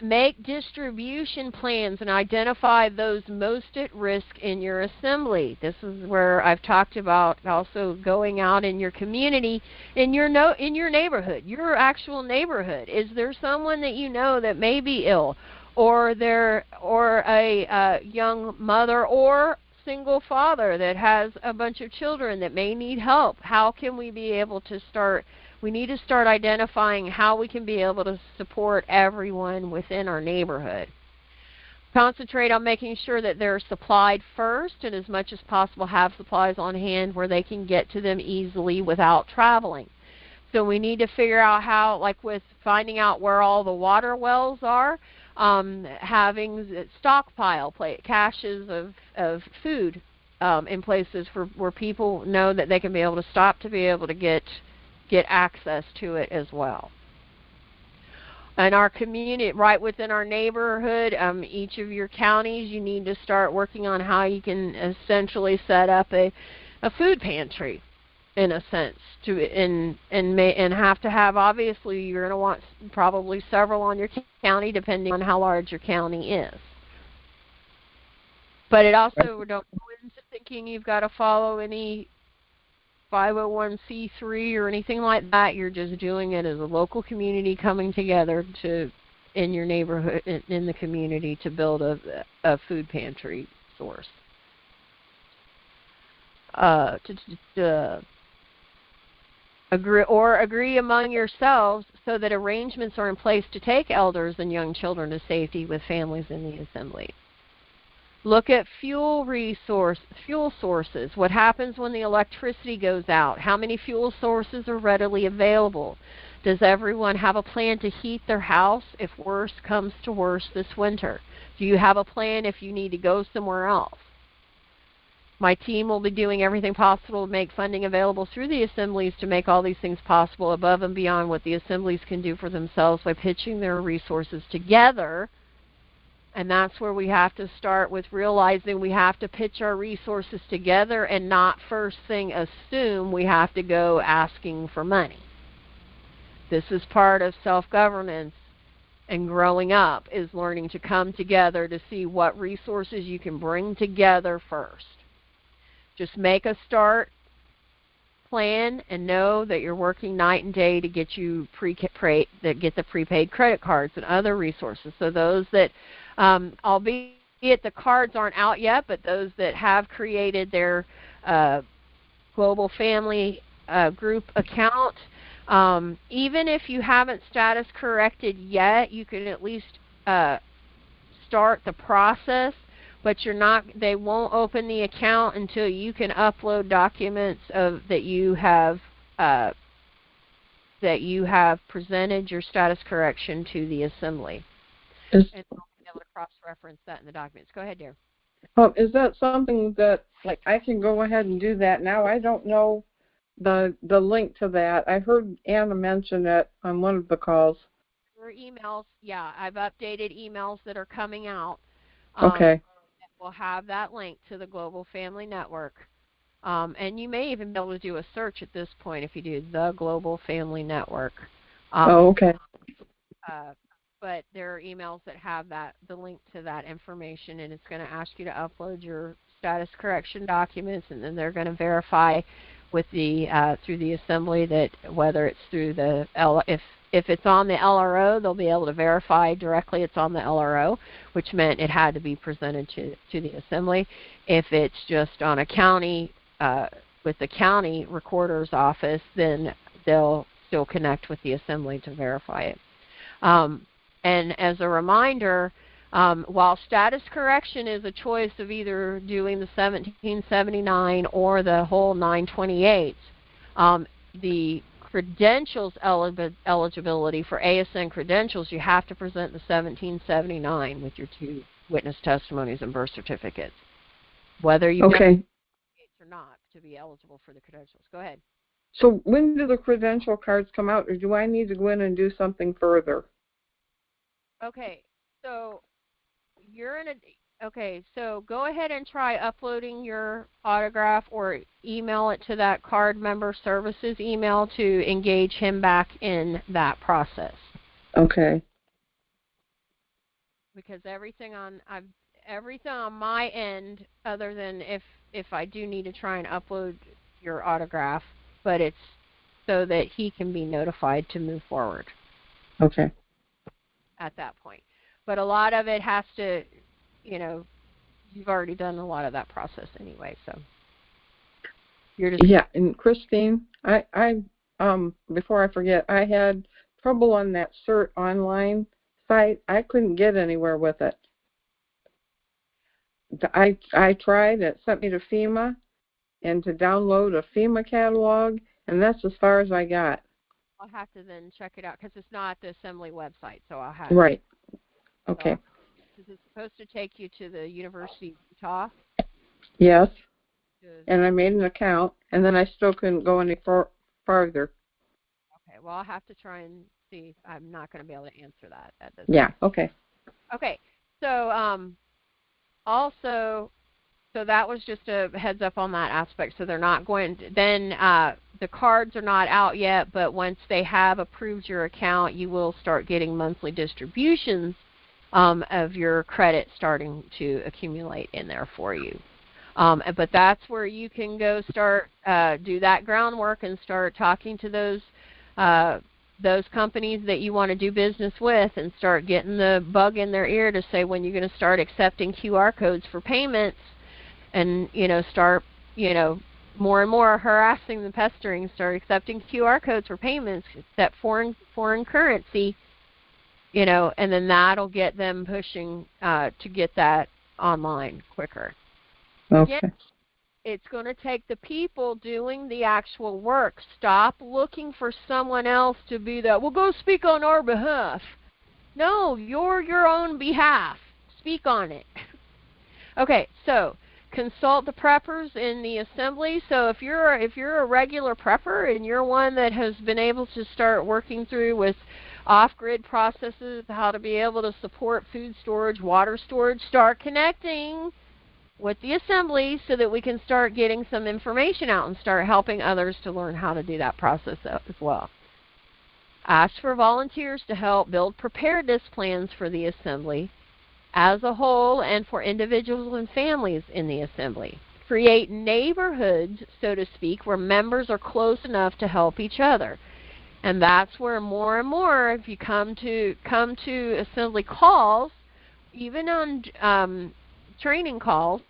Speaker 2: Make distribution plans and identify those most at risk in your assembly. This is where I've talked about also going out in your community, in your neighborhood, your actual neighborhood. Is there someone that you know that may be ill, or a young mother or single father that has a bunch of children that may need help? How can we be able to start? We need to start identifying how we can be able to support everyone within our neighborhood. Concentrate on making sure that they're supplied first, and as much as possible have supplies on hand where they can get to them easily without traveling. So we need to figure out how, like with finding out where all the water wells are, having stockpile caches of food in places where people know that they can be able to stop to be able to get access to it as well. In our community, right within our neighborhood, each of your counties, you need to start working on how you can essentially set up a food pantry, in a sense, and have to have, obviously you're going to want probably several on your county depending on how large your county is. But it also, don't go into thinking you've got to follow any 501c3 or anything like that. You're just doing it as a local community coming together in your neighborhood, in the community, to build a food pantry source. Agree among yourselves so that arrangements are in place to take elders and young children to safety with families in the assembly. Look at fuel sources. What happens when the electricity goes out? How many fuel sources are readily available? Does everyone have a plan to heat their house if worse comes to worse this winter? Do you have a plan if you need to go somewhere else? My team will be doing everything possible to make funding available through the assemblies to make all these things possible above and beyond what the assemblies can do for themselves by pitching their resources together. And that's where we have to start with realizing we have to pitch our resources together and not first thing assume we have to go asking for money. This is part of self-governance and growing up, is learning to come together to see what resources you can bring together first. Just make a start plan and know that you're working night and day to get you get the prepaid credit cards and other resources. So those that albeit the cards aren't out yet, but those that have created their Global Family group account, even if you haven't status corrected yet, you can at least start the process, but they won't open the account until you can upload documents that you have presented your status correction to the assembly. And they'll be able to cross-reference that in the documents. Go ahead, dear.
Speaker 1: Is that something that, like, I can go ahead and do that now? I don't know the link to that. I heard Anna mention it on one of the calls.
Speaker 2: Your emails, yeah, I've updated emails that are coming out.
Speaker 1: Okay.
Speaker 2: We'll have that link to the Global Family Network. And you may even be able to do a search at this point if you do the Global Family Network.
Speaker 1: Okay.
Speaker 2: But there are emails that have the link to that information, and it's going to ask you to upload your status correction documents, and then they're going to verify with through the assembly that whether it's through the if it's on the LRO, they'll be able to verify directly it's on the LRO, which meant it had to be presented to the assembly. If it's just on a county with the county recorder's office, then they'll still connect with the assembly to verify it. And as a reminder, while status correction is a choice of either doing the 1779 or the whole 928, the credentials eligibility for ASN credentials, you have to present the 1779 with your 2 witness testimonies and birth certificates, whether you
Speaker 1: okay
Speaker 2: or not, to be eligible for the credentials. Go ahead.
Speaker 1: So when do the credential cards come out, or do I need to go in and do something further?
Speaker 2: Okay, so so go ahead and try uploading your autograph or email it to that card member services email to engage him back in that process.
Speaker 1: Okay.
Speaker 2: because everything on my end, other than if I do need to try and upload your autograph, but it's so that he can be notified to move forward.
Speaker 1: Okay.
Speaker 2: At that point. But a lot of it has to, you've already done a lot of that process anyway, so you're just...
Speaker 1: Yeah, and Christine, I before I forget, I had trouble on that CERT online site. I couldn't get anywhere with it. I tried. It sent me to FEMA and to download a FEMA catalog, and that's as far as I got.
Speaker 2: I'll have to then check it out because it's not the Assembly website, so I'll have
Speaker 1: Right. Okay.
Speaker 2: Because it's supposed to take you to the University of Utah.
Speaker 1: Yes. And I made an account, and then I still couldn't go any farther.
Speaker 2: Okay. Well, I'll have to try and see. I'm not going to be able to answer that at this
Speaker 1: Yeah.
Speaker 2: point.
Speaker 1: Okay.
Speaker 2: Okay. So also, so that was just a heads up on that aspect. So they're not going to, then the cards are not out yet, but once they have approved your account, you will start getting monthly distributions of your credit starting to accumulate in there for you. But that's where you can go start, do that groundwork and start talking to those companies that you want to do business with and start getting the bug in their ear to say when you're going to start accepting QR codes for payments and, start, more and more harassing and pestering, start accepting QR codes for payments, accept foreign currency, and then that'll get them pushing to get that online quicker.
Speaker 1: Okay.
Speaker 2: Again, it's going to take the people doing the actual work. Stop looking for someone else to be that, well, go speak on our behalf. No, you're your own behalf. Speak on it. Okay, so consult the preppers in the assembly. So if you're a regular prepper and you're one that has been able to start working through with off-grid processes, how to be able to support food storage, water storage, start connecting with the assembly so that we can start getting some information out and start helping others to learn how to do that process as well. Ask for volunteers to help build preparedness plans for the assembly as a whole and for individuals and families in the assembly. Create neighborhoods, so to speak, where members are close enough to help each other. And that's where more and more, if you come to assembly calls, even on training calls,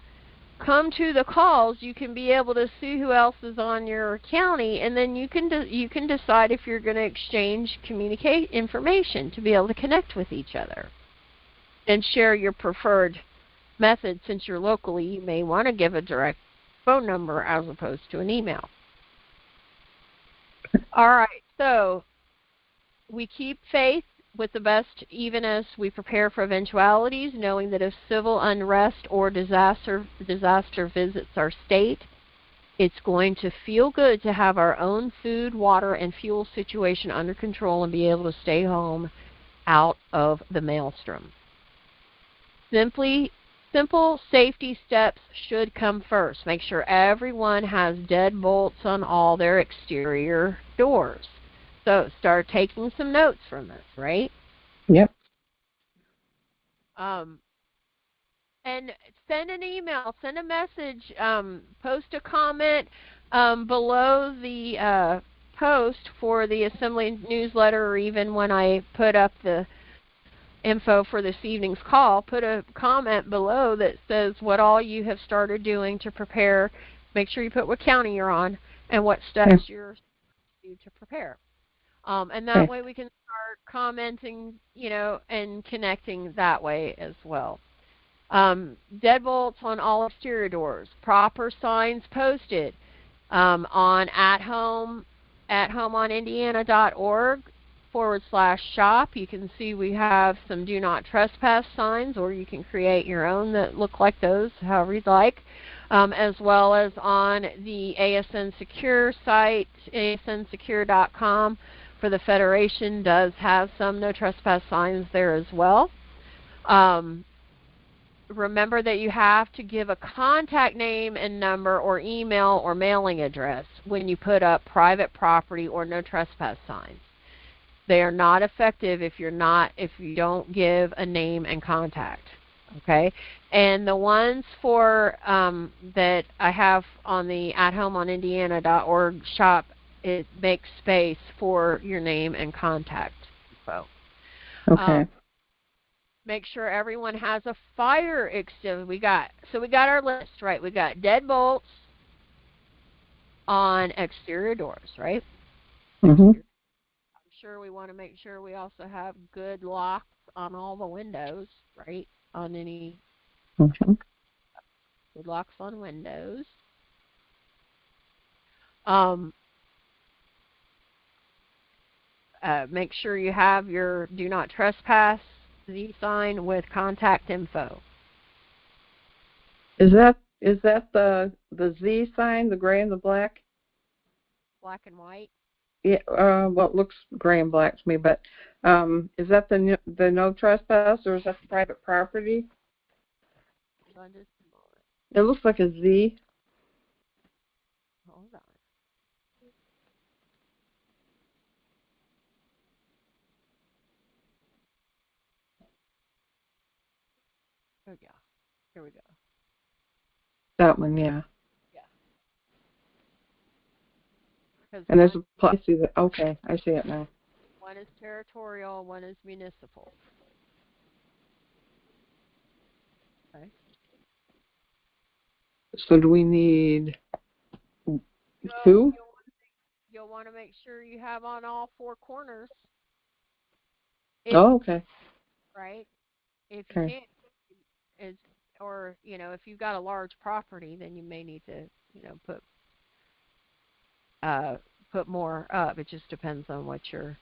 Speaker 2: come to the calls, you can be able to see who else is on your county, and then you can decide if you're going to exchange communicate information to be able to connect with each other and share your preferred method. Since you're locally, you may want to give a direct phone number as opposed to an email. All right, so we keep faith with the best even as we prepare for eventualities, knowing that if civil unrest or disaster visits our state, it's going to feel good to have our own food, water, and fuel situation under control and be able to stay home out of the maelstrom. Simple safety steps should come first. Make sure everyone has deadbolts on all their exterior doors. So start taking some notes from this, right?
Speaker 1: Yep.
Speaker 2: And send an email, send a message, post a comment below the post for the Assembly newsletter, or even when I put up the info for this evening's call, put a comment below that says what all you have started doing to prepare. Make sure you put what county you're on and what steps you're doing to prepare. And that way we can start commenting, and connecting that way as well. Deadbolts on all exterior doors. Proper signs posted on athomeonindiana.org/shop. You can see we have some do not trespass signs, or you can create your own that look like those, however you'd like. As well as on the ASN Secure site, asnsecure.com. For the Federation does have some no trespass signs there as well. Remember that you have to give a contact name and number or email or mailing address when you put up private property or no trespass signs. They are not effective if you don't give a name and contact. Okay, and the ones for that I have on the athomeonindiana.org shop, it makes space for your name and contact info.
Speaker 1: Okay.
Speaker 2: Make sure everyone has a fire extinguisher. We got our list, right? We got deadbolts on exterior doors, right?
Speaker 1: Mhm.
Speaker 2: I'm sure we want to make sure we also have good locks on all the windows, right? On any
Speaker 1: Mhm.
Speaker 2: good locks on windows. Um, make sure you have your do not trespass Z sign with contact info.
Speaker 1: Is that the Z sign, the gray and the black?
Speaker 2: Black and white.
Speaker 1: Yeah. Well, it looks gray and black to me, but is that the no trespass, or is that private property?
Speaker 2: Hold on just a moment.
Speaker 1: It looks like a Z.
Speaker 2: Hold on. Oh yeah. Here we go.
Speaker 1: That one, yeah.
Speaker 2: Yeah. Because
Speaker 1: And there's I see that. Okay, I see it now.
Speaker 2: one is territorial, one is municipal. Okay.
Speaker 1: So do we need
Speaker 2: You'll,
Speaker 1: 2?
Speaker 2: you'll, you'll want to make sure you have on all 4 corners. If
Speaker 1: Oh,
Speaker 2: you
Speaker 1: okay.
Speaker 2: right, if you
Speaker 1: Okay.
Speaker 2: can't, is or if you've got a large property, then you may need to put more up. It just depends on what you're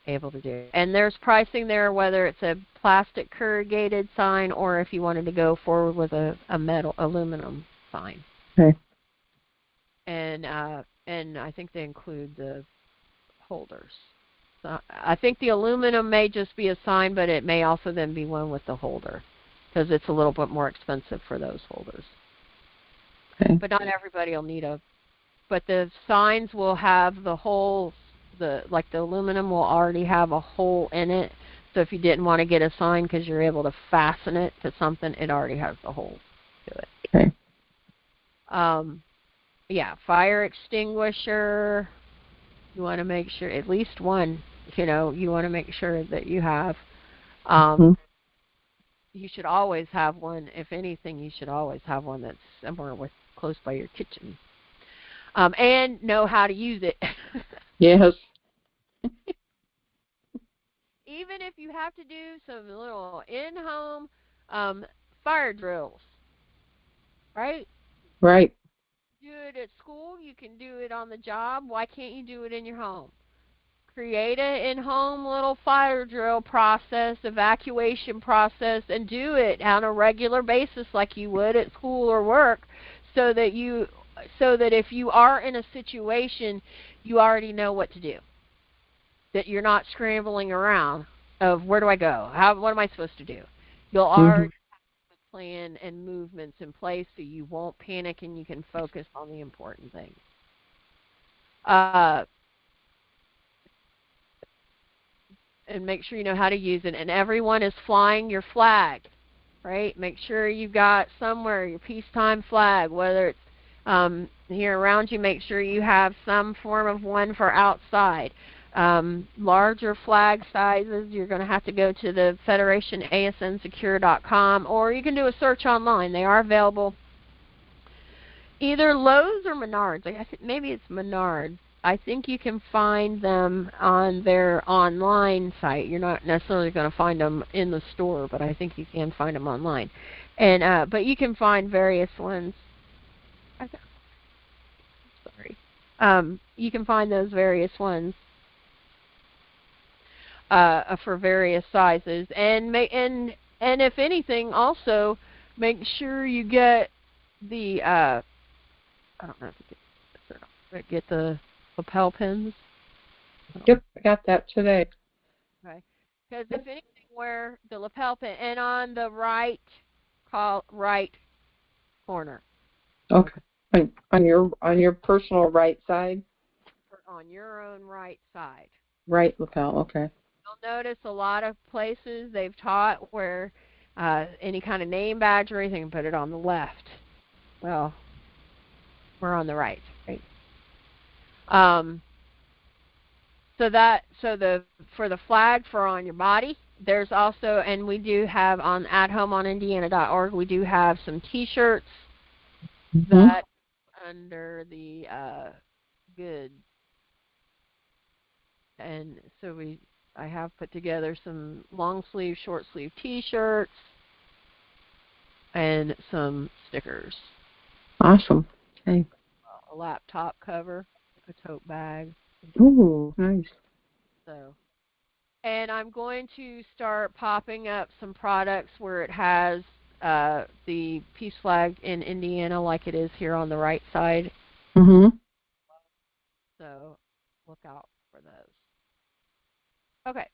Speaker 2: able to do. And there's pricing there, whether it's a plastic corrugated sign or if you wanted to go forward with a metal aluminum sign.
Speaker 1: Okay.
Speaker 2: And I think they include the holders. So I think the aluminum may just be a sign, but it may also then be one with the holder because it's a little bit more expensive for those holders.
Speaker 1: Okay.
Speaker 2: But not everybody will need but the signs will have the holes, like the aluminum will already have a hole in it. So if you didn't want to get a sign because you're able to fasten it to something, it already has the hole to it.
Speaker 1: Okay.
Speaker 2: Yeah, fire extinguisher. You want to make sure at least one. You want to make sure that you have. You should always have one. If anything, you should always have one that's somewhere close by your kitchen. And know how to use it.
Speaker 1: Yes.
Speaker 2: Even if you have to do some little in-home fire drills, right?
Speaker 1: Right.
Speaker 2: Do it at school. You can do it on the job. Why can't you do it in your home? Create an in-home little fire drill process, evacuation process, and do it on a regular basis like you would at school or work, so that if you are in a situation, you already know what to do. That you're not scrambling around of where do I go? What am I supposed to do? You'll already have a plan and movements in place so you won't panic and you can focus on the important things. And make sure you know how to use it. And everyone is flying your flag, right? Make sure you've got somewhere your peacetime flag, whether it's here around you. Make sure you have some form of one for outside. Larger flag sizes, you're going to have to go to the Federation ASNsecure.com, or you can do a search online. They are available either Lowe's or Menards. I think maybe it's Menards. I think you can find them on their online site. You're not necessarily going to find them in the store, but I think you can find them online. And but you can find various ones. Sorry. You can find those various ones for various sizes, and if anything, also make sure you get the I don't know if you get the lapel pins.
Speaker 1: Yep, I got that today.
Speaker 2: Okay, because if anything, wear the lapel pin, and on the right corner.
Speaker 1: Okay. On your personal right side.
Speaker 2: On your own right side.
Speaker 1: Right lapel. Okay.
Speaker 2: You'll notice a lot of places they've taught where any kind of name badge or anything, put it on the left. Well, we're on the right, right? Um, for the flag for on your body, there's also, and we do have on athomeonindiana.org, we do have some T-shirts that under the good, and so I have put together some long sleeve, short sleeve T-shirts and some stickers.
Speaker 1: Awesome. Okay.
Speaker 2: A laptop cover, a tote bag.
Speaker 1: Ooh, nice.
Speaker 2: So, and I'm going to start popping up some products where it has the peace flag in Indiana, like it is here on the right side.
Speaker 1: Mhm.
Speaker 2: So, look out for those. Okay.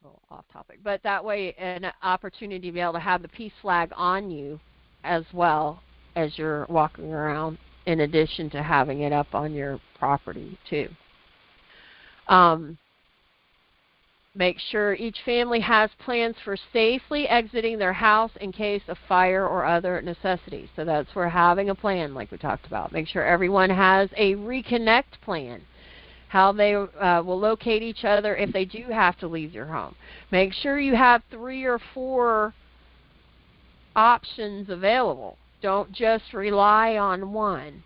Speaker 2: A little off topic, but that way an opportunity to be able to have the peace flag on you as well as you're walking around, in addition to having it up on your property too. Make sure each family has plans for safely exiting their house in case of fire or other necessities. So that's where having a plan, like we talked about. Make sure everyone has a reconnect plan, how they will locate each other if they do have to leave your home. Make sure you have 3 or 4 options available. Don't just rely on one.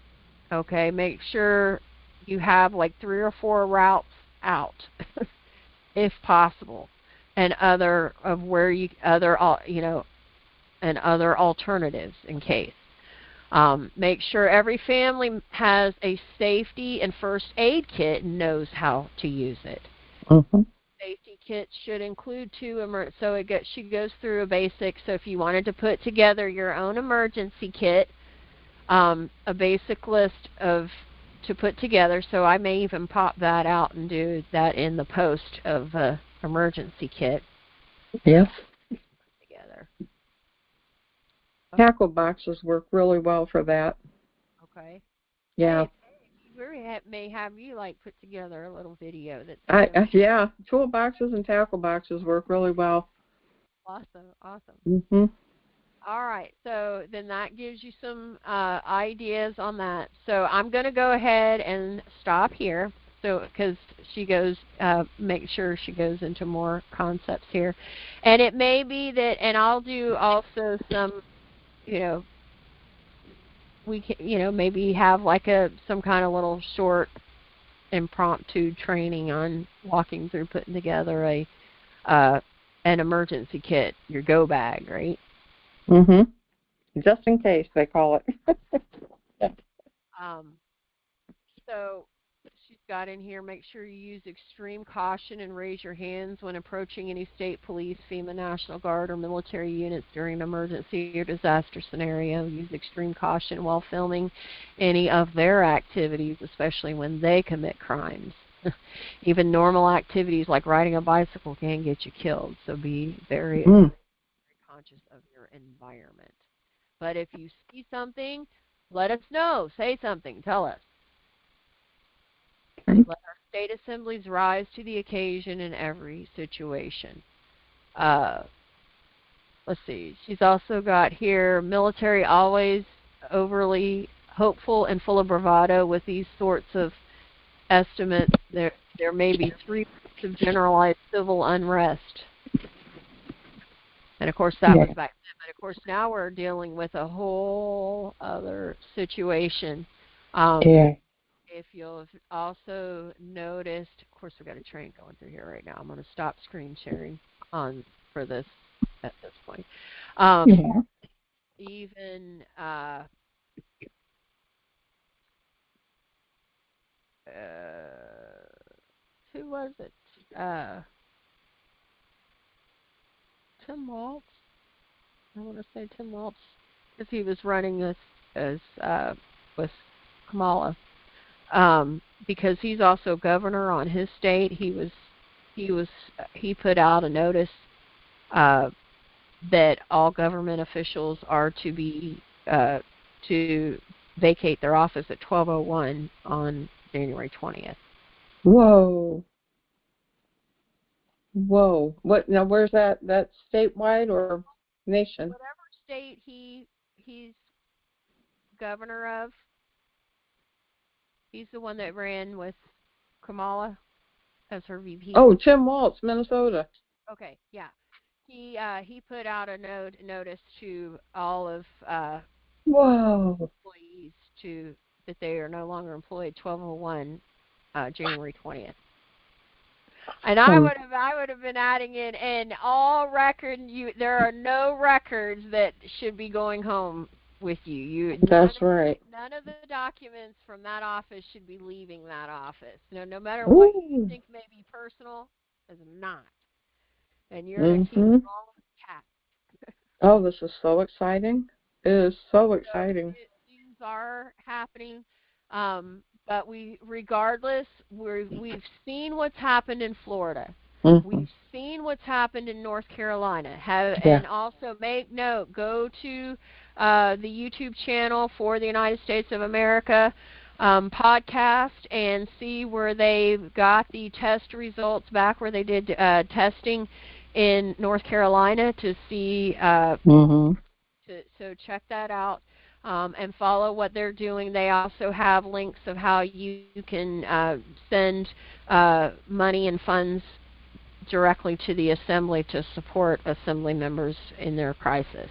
Speaker 2: Okay, make sure you have like 3 or 4 routes out if possible, and other alternatives in case. Make sure every family has a safety and first aid kit and knows how to use it. Safety kit should include 2 she goes through a basic. So if you wanted to put together your own emergency kit, a basic list to put together. So I may even pop that out and do that in the post of emergency kit.
Speaker 1: Yes.
Speaker 2: Together.
Speaker 1: Tackle boxes work really well for that.
Speaker 2: Okay.
Speaker 1: Yeah.
Speaker 2: Hey, we may have you like put together a little video that.
Speaker 1: Yeah, toolboxes and tackle boxes work really well.
Speaker 2: Awesome.
Speaker 1: Mhm.
Speaker 2: All right, so then that gives you some ideas on that. So I'm going to go ahead and stop here. So because she goes, make sure she goes into more concepts here, and it may be that, and I'll do also some, we can, maybe have like some kind of little short impromptu training on walking through putting together an emergency kit, your go bag, right?
Speaker 1: Mhm. Just in case they call it.
Speaker 2: So she's got in here, make sure you use extreme caution and raise your hands when approaching any state police, FEMA, National Guard, or military units during an emergency or disaster scenario. Use extreme caution while filming any of their activities, especially when they commit crimes. Even normal activities like riding a bicycle can get you killed, so be very conscious of your environment. But if you see something, let us know. Say something. Tell us.
Speaker 1: Okay.
Speaker 2: Let our state assemblies rise to the occasion in every situation. Let's see. She's also got here, military always overly hopeful and full of bravado with these sorts of estimates. There may be 3 weeks of generalized civil unrest. And of course that was back then. But of course now we're dealing with a whole other situation. If you'll also noticed, of course we've got a train going through here right now. I'm going to stop screen sharing for this at this point. Even who was it? Tim Walz. I want to say Tim Walz, because he was running this as with Kamala. Because he's also governor on his state. He put out a notice that all government officials are to vacate their office at 12:01 on January 20th.
Speaker 1: Whoa. Whoa. What now? Where's that? That's statewide or nation?
Speaker 2: Whatever state he's governor of, he's the one that ran with Kamala as her VP.
Speaker 1: Oh, Tim Walz, Minnesota.
Speaker 2: Okay, yeah. He put out a notice to all of
Speaker 1: Whoa.
Speaker 2: employees that they are no longer employed 12/01 January 20th. And I would have been adding in, and all there are no records that should be going home with you.
Speaker 1: That's right.
Speaker 2: None of the documents from that office should be leaving that office. No matter what you think may be personal, is not. And you're going to keep them all intact.
Speaker 1: Oh, this is so exciting. It is so exciting.
Speaker 2: Things are happening. But regardless, we've seen what's happened in Florida. We've seen what's happened in North Carolina. And also make note, go to the YouTube channel for the United States of America podcast and see where they got the test results back, where they did testing in North Carolina to see. So check that out. And follow what they're doing. They also have links of how you can send money and funds directly to the Assembly to support Assembly members in their crisis.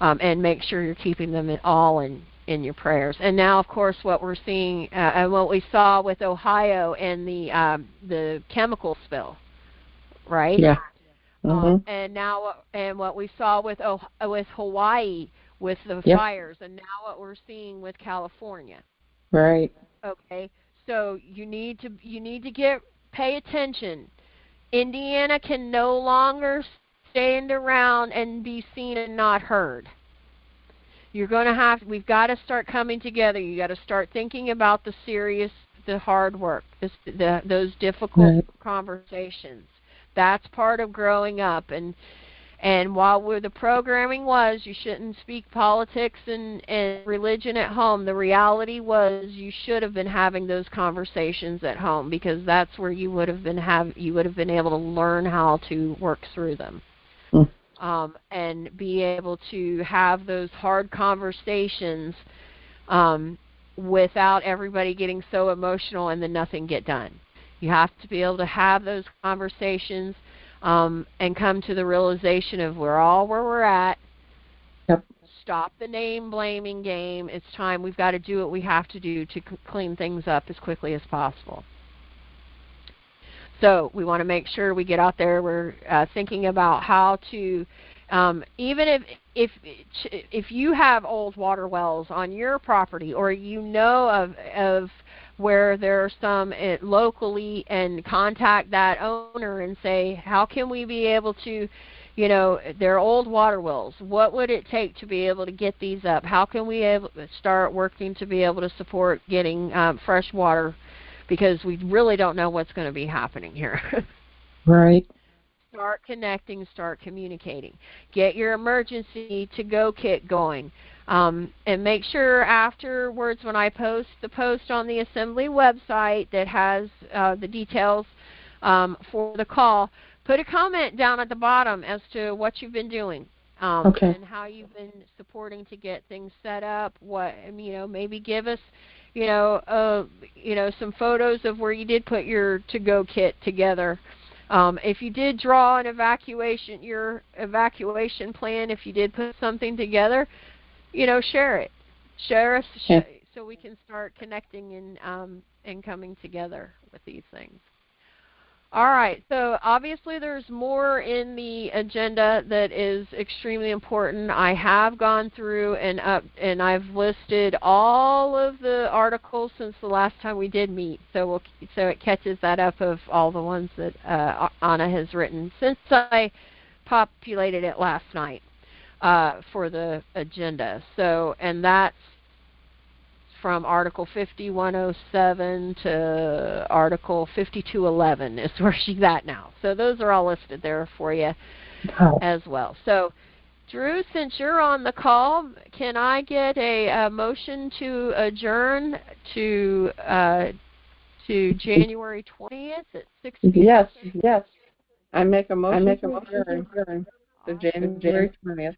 Speaker 2: And make sure you're keeping them all in your prayers. And now, of course, what we're seeing and what we saw with Ohio and the chemical spill, right?
Speaker 1: Yeah.
Speaker 2: And what we saw with Hawaii, with the fires, and now what we're seeing with California.
Speaker 1: Right.
Speaker 2: Okay. So you need to pay attention. Indiana can no longer stand around and be seen and not heard. We've got to start coming together. You got to start thinking about the hard work, those difficult conversations. That's part of growing up. And while the programming was you shouldn't speak politics and religion at home, the reality was you should have been having those conversations at home, because that's where you would have been able to learn how to work through them. And be able to have those hard conversations without everybody getting so emotional and then nothing get done. You have to be able to have those conversations and come to the realization of where we're at.
Speaker 1: Yep.
Speaker 2: Stop the name blaming game. It's time. We've got to do what we have to do to clean things up as quickly as possible. So we want to make sure we get out there. We're thinking about how to, even if you have old water wells on your property, or you know of where there are some locally, and contact that owner and say, how can we be able to, they're old water wells. What would it take to be able to get these up? How can we start working to be able to support getting fresh water? Because we really don't know what's going to be happening here.
Speaker 1: Right.
Speaker 2: Start connecting, start communicating. Get your emergency to-go kit going. And make sure afterwards, when I post the post on the Assembly website that has the details for the call, put a comment down at the bottom as to what you've been doing. And how you've been supporting to get things set up. Maybe give us, some photos of where you did put your to-go kit together. If you did draw your evacuation plan, if you did put something together, share it. Share us so we can start connecting and coming together with these things. All right, so obviously there's more in the agenda that is extremely important. I have gone through and I've listed all of the articles since the last time we did meet, so it catches that up of all the ones that Anna has written since I populated it last night for the agenda. So, and that's from Article 5107 to Article 5211 is where she's at now. So those are all listed there for you as well. So, Drew, since you're on the call, can I get a motion to adjourn to January 20th at 6 p.m.?
Speaker 1: Yes. I make a motion to
Speaker 3: to
Speaker 1: adjourn
Speaker 3: adjourn
Speaker 1: to
Speaker 2: Awesome.
Speaker 1: January 20th.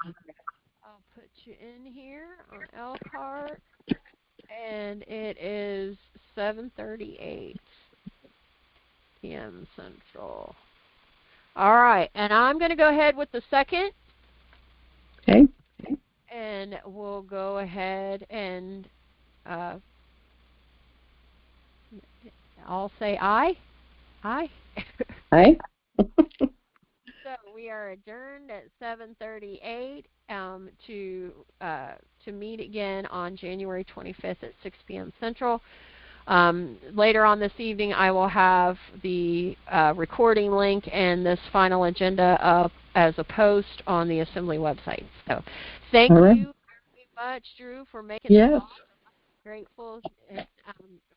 Speaker 2: I'll put you in here on Elkhart, and it is 7:38 p.m. Central. All right, and I'm going to go ahead with the second,
Speaker 1: Okay.
Speaker 2: and we'll go ahead and I'll say aye. Aye.
Speaker 1: Aye.
Speaker 2: So we are adjourned at 7:38 to meet again on January 25th at 6 p.m. Central. Later on this evening, I will have the recording link and this final agenda up as a post on the Assembly website. So thank
Speaker 1: All right.
Speaker 2: you very much, Drew, for making
Speaker 1: Yes.
Speaker 2: this. Grateful and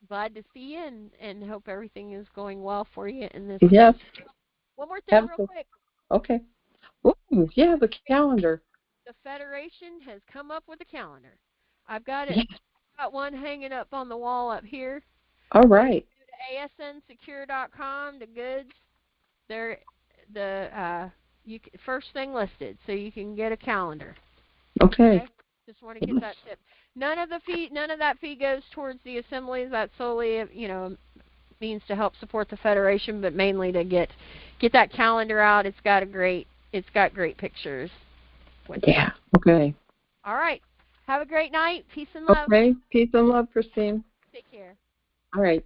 Speaker 2: glad to see you, and hope everything is going well for you in this.
Speaker 1: Yes.
Speaker 2: One more thing real
Speaker 1: Absolutely.
Speaker 2: quick.
Speaker 1: Okay. Ooh, yeah, the calendar.
Speaker 2: The Federation has come up with a calendar. I've got it.
Speaker 1: Yes.
Speaker 2: Got one hanging up on the wall up here.
Speaker 1: All right.
Speaker 2: Go to ASNsecure.com, the goods. They're the first thing listed, so you can get a calendar.
Speaker 1: Okay.
Speaker 2: Just want to get that tip. None of that fee goes towards the assemblies. That solely, means to help support the Federation, but mainly to get that calendar out. It's got great pictures.
Speaker 1: Yeah. Okay.
Speaker 2: All right. Have a great night. Peace and love.
Speaker 1: Okay. Peace and love, Christine.
Speaker 2: Take care.
Speaker 1: All right.